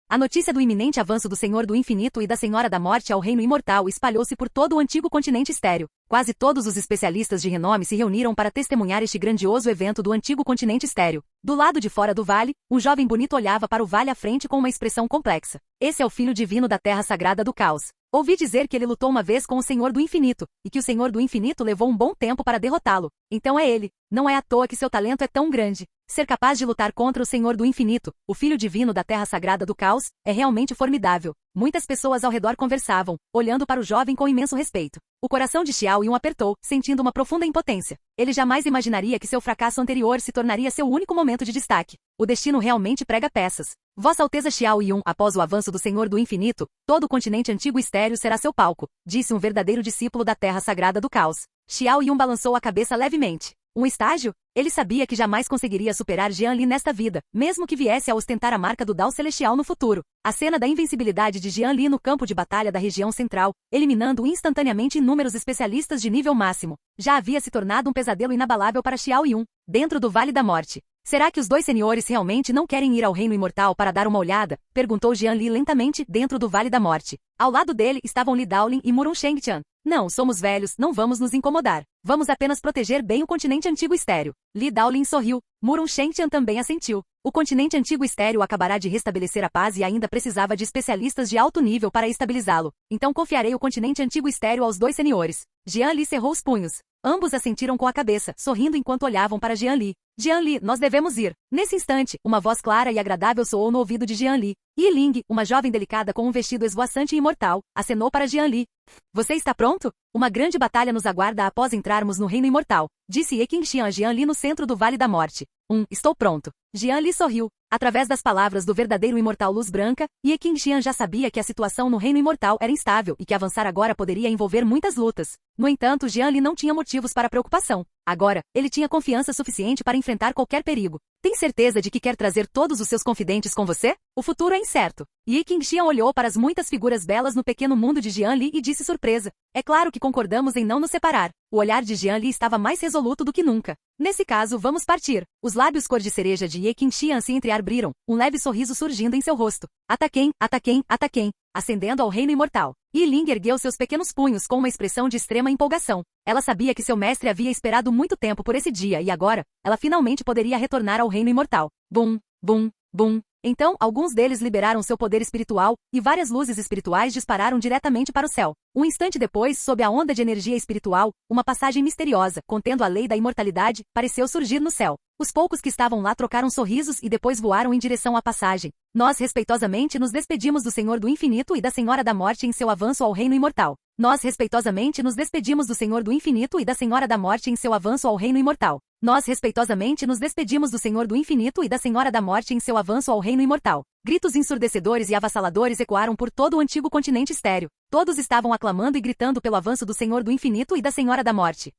A notícia do iminente avanço do Senhor do Infinito e da Senhora da Morte ao Reino Imortal espalhou-se por todo o antigo continente estéreo. Quase todos os especialistas de renome se reuniram para testemunhar este grandioso evento do antigo continente estéreo. Do lado de fora do vale, um jovem bonito olhava para o vale à frente com uma expressão complexa. Esse é o filho divino da terra sagrada do caos. Ouvi dizer que ele lutou uma vez com o Senhor do Infinito, e que o Senhor do Infinito levou um bom tempo para derrotá-lo. Então é ele. Não é à toa que seu talento é tão grande. Ser capaz de lutar contra o Senhor do Infinito, o Filho Divino da Terra Sagrada do Caos, é realmente formidável. Muitas pessoas ao redor conversavam, olhando para o jovem com imenso respeito. O coração de Xiao Yun apertou, sentindo uma profunda impotência. Ele jamais imaginaria que seu fracasso anterior se tornaria seu único momento de destaque. O destino realmente prega peças. Vossa Alteza Xiao Yun, após o avanço do Senhor do Infinito, todo o continente antigo estéreo será seu palco, disse um verdadeiro discípulo da Terra Sagrada do Caos. Xiao Yun balançou a cabeça levemente. Um estágio? Ele sabia que jamais conseguiria superar Jian Li nesta vida, mesmo que viesse a ostentar a marca do Dao Celestial no futuro. A cena da invencibilidade de Jian Li no campo de batalha da região central, eliminando instantaneamente inúmeros especialistas de nível máximo, já havia se tornado um pesadelo inabalável para Xiao Yun, dentro do Vale da Morte. Será que os dois senhores realmente não querem ir ao Reino Imortal para dar uma olhada? Perguntou Jian Li lentamente, dentro do Vale da Morte. Ao lado dele estavam Li Daolin e Murun Shengtian. Não, somos velhos, não vamos nos incomodar. Vamos apenas proteger bem o continente antigo estéreo. Li Daolin sorriu. Murun Shengtian também assentiu. O continente antigo estéreo acabará de restabelecer a paz e ainda precisava de especialistas de alto nível para estabilizá-lo. Então confiarei o continente antigo estéreo aos dois senhores. Jian Li cerrou os punhos. Ambos assentiram com a cabeça, sorrindo enquanto olhavam para Jian Li. Jianli, nós devemos ir. Nesse instante, uma voz clara e agradável soou no ouvido de Jianli. Yiling, uma jovem delicada com um vestido esvoaçante e imortal, acenou para Jianli. Você está pronto? Uma grande batalha nos aguarda após entrarmos no reino imortal, disse Ye Qingxian a Jianli no centro do Vale da Morte. Estou pronto. Jianli sorriu. Através das palavras do verdadeiro imortal Luz Branca, Ye Qingxian já sabia que a situação no reino imortal era instável e que avançar agora poderia envolver muitas lutas. No entanto, Jianli não tinha motivos para preocupação. Agora, ele tinha confiança suficiente para enfrentar qualquer perigo. Tem certeza de que quer trazer todos os seus confidentes com você? O futuro é incerto. Ye Qingxian olhou para as muitas figuras belas no pequeno mundo de Jianli e disse surpresa. É claro que concordamos em não nos separar. O olhar de Jianli estava mais resoluto do que nunca. Nesse caso, vamos partir. Os lábios cor de cereja de Ye Qingxian se entreabriram, um leve sorriso surgindo em seu rosto. Ataquem, ataquem, ataquem, ascendendo ao reino imortal. Yiling ergueu seus pequenos punhos com uma expressão de extrema empolgação. Ela sabia que seu mestre havia esperado muito tempo por esse dia e agora, ela finalmente poderia retornar ao reino imortal. Bum, bum, bum. Então, alguns deles liberaram seu poder espiritual, e várias luzes espirituais dispararam diretamente para o céu. Um instante depois, sob a onda de energia espiritual, uma passagem misteriosa, contendo a lei da imortalidade, pareceu surgir no céu. Os poucos que estavam lá trocaram sorrisos e depois voaram em direção à passagem. Nós respeitosamente nos despedimos do Senhor do Infinito e da Senhora da Morte em seu avanço ao reino imortal. Nós respeitosamente nos despedimos do Senhor do Infinito e da Senhora da Morte em seu avanço ao reino imortal. Nós respeitosamente nos despedimos do Senhor do Infinito e da Senhora da Morte em seu avanço ao reino imortal. Gritos ensurdecedores e avassaladores ecoaram por todo o antigo continente estéreo. Todos estavam aclamando e gritando pelo avanço do Senhor do Infinito e da Senhora da Morte.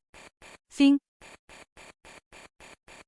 Fim.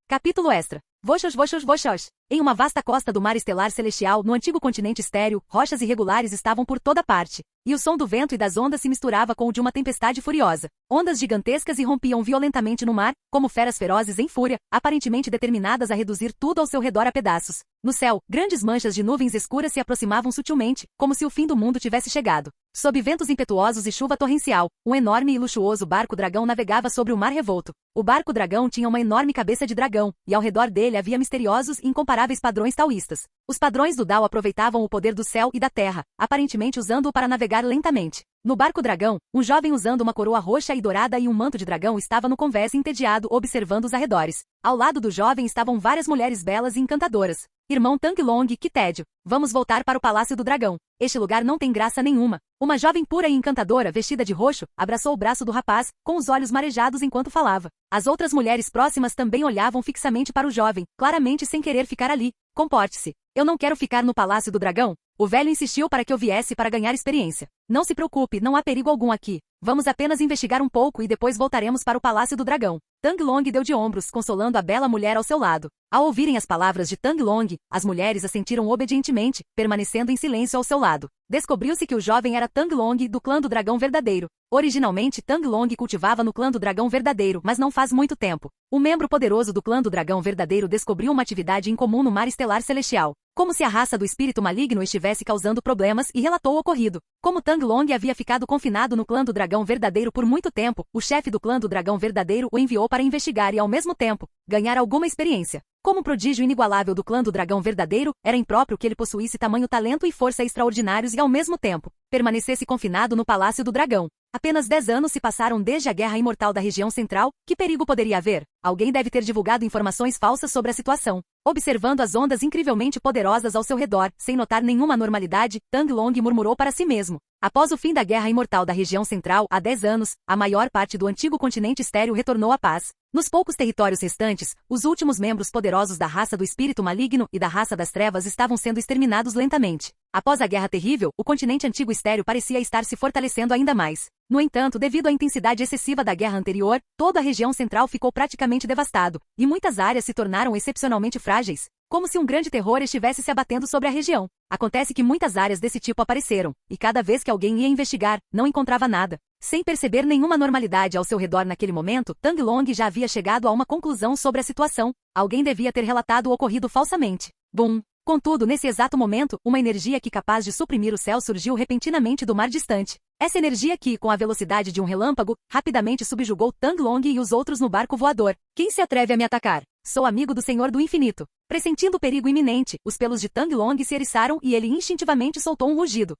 Capítulo extra. Voxos, voxos, voxos. Em uma vasta costa do mar estelar celestial, no antigo continente estéreo, rochas irregulares estavam por toda parte, e o som do vento e das ondas se misturava com o de uma tempestade furiosa. Ondas gigantescas irrompiam violentamente no mar, como feras ferozes em fúria, aparentemente determinadas a reduzir tudo ao seu redor a pedaços. No céu, grandes manchas de nuvens escuras se aproximavam sutilmente, como se o fim do mundo tivesse chegado. Sob ventos impetuosos e chuva torrencial, um enorme e luxuoso barco-dragão navegava sobre o mar revolto. O barco-dragão tinha uma enorme cabeça de dragão, e ao redor dele havia misteriosos e incomparáveis padrões taoístas. Os padrões do Dao aproveitavam o poder do céu e da terra, aparentemente usando-o para navegar lentamente. No barco-dragão, um jovem usando uma coroa roxa e dourada e um manto de dragão estava no convés entediado observando os arredores. Ao lado do jovem estavam várias mulheres belas e encantadoras. Irmão Tang Long, que tédio. Vamos voltar para o Palácio do Dragão. Este lugar não tem graça nenhuma. Uma jovem pura e encantadora, vestida de roxo, abraçou o braço do rapaz, com os olhos marejados enquanto falava. As outras mulheres próximas também olhavam fixamente para o jovem, claramente sem querer ficar ali. Comporte-se. Eu não quero ficar no Palácio do Dragão. O velho insistiu para que eu viesse para ganhar experiência. Não se preocupe, não há perigo algum aqui. Vamos apenas investigar um pouco e depois voltaremos para o Palácio do Dragão. Tang Long deu de ombros, consolando a bela mulher ao seu lado. Ao ouvirem as palavras de Tang Long, as mulheres assentiram obedientemente, permanecendo em silêncio ao seu lado. Descobriu-se que o jovem era Tang Long, do clã do Dragão Verdadeiro. Originalmente, Tang Long cultivava no clã do Dragão Verdadeiro, mas não faz muito tempo. Um membro poderoso do clã do Dragão Verdadeiro descobriu uma atividade incomum no mar estelar celestial, como se a raça do espírito maligno estivesse causando problemas, e relatou o ocorrido. Como Tang Long havia ficado confinado no clã do Dragão Verdadeiro por muito tempo, o chefe do clã do Dragão Verdadeiro o enviou para investigar e, ao mesmo tempo, ganhar alguma experiência. Como prodígio inigualável do clã do Dragão Verdadeiro, era impróprio que ele possuísse tamanho talento e força extraordinários e, ao mesmo tempo, permanecesse confinado no Palácio do Dragão. Apenas 10 anos se passaram desde a Guerra Imortal da região central. Que perigo poderia haver? Alguém deve ter divulgado informações falsas sobre a situação. Observando as ondas incrivelmente poderosas ao seu redor, sem notar nenhuma anormalidade, Tang Long murmurou para si mesmo. Após o fim da Guerra Imortal da região central, há 10 anos, a maior parte do antigo continente estéreo retornou à paz. Nos poucos territórios restantes, os últimos membros poderosos da raça do espírito maligno e da raça das trevas estavam sendo exterminados lentamente. Após a Guerra Terrível, o continente antigo estéreo parecia estar se fortalecendo ainda mais. No entanto, devido à intensidade excessiva da guerra anterior, toda a região central ficou praticamente devastado, e muitas áreas se tornaram excepcionalmente frágeis, como se um grande terror estivesse se abatendo sobre a região. Acontece que muitas áreas desse tipo apareceram, e cada vez que alguém ia investigar, não encontrava nada. Sem perceber nenhuma normalidade ao seu redor naquele momento, Tang Long já havia chegado a uma conclusão sobre a situação. Alguém devia ter relatado o ocorrido falsamente. Bum! Contudo, nesse exato momento, uma energia que capaz de suprimir o céu surgiu repentinamente do mar distante. Essa energia que, com a velocidade de um relâmpago, rapidamente subjugou Tang Long e os outros no barco voador. Quem se atreve a me atacar? Sou amigo do Senhor do Infinito. Pressentindo o perigo iminente, os pelos de Tang Long se eriçaram e ele instintivamente soltou um rugido.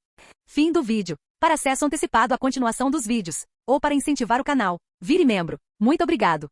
Fim do vídeo. Para acesso antecipado à continuação dos vídeos, ou para incentivar o canal, vire membro. Muito obrigado.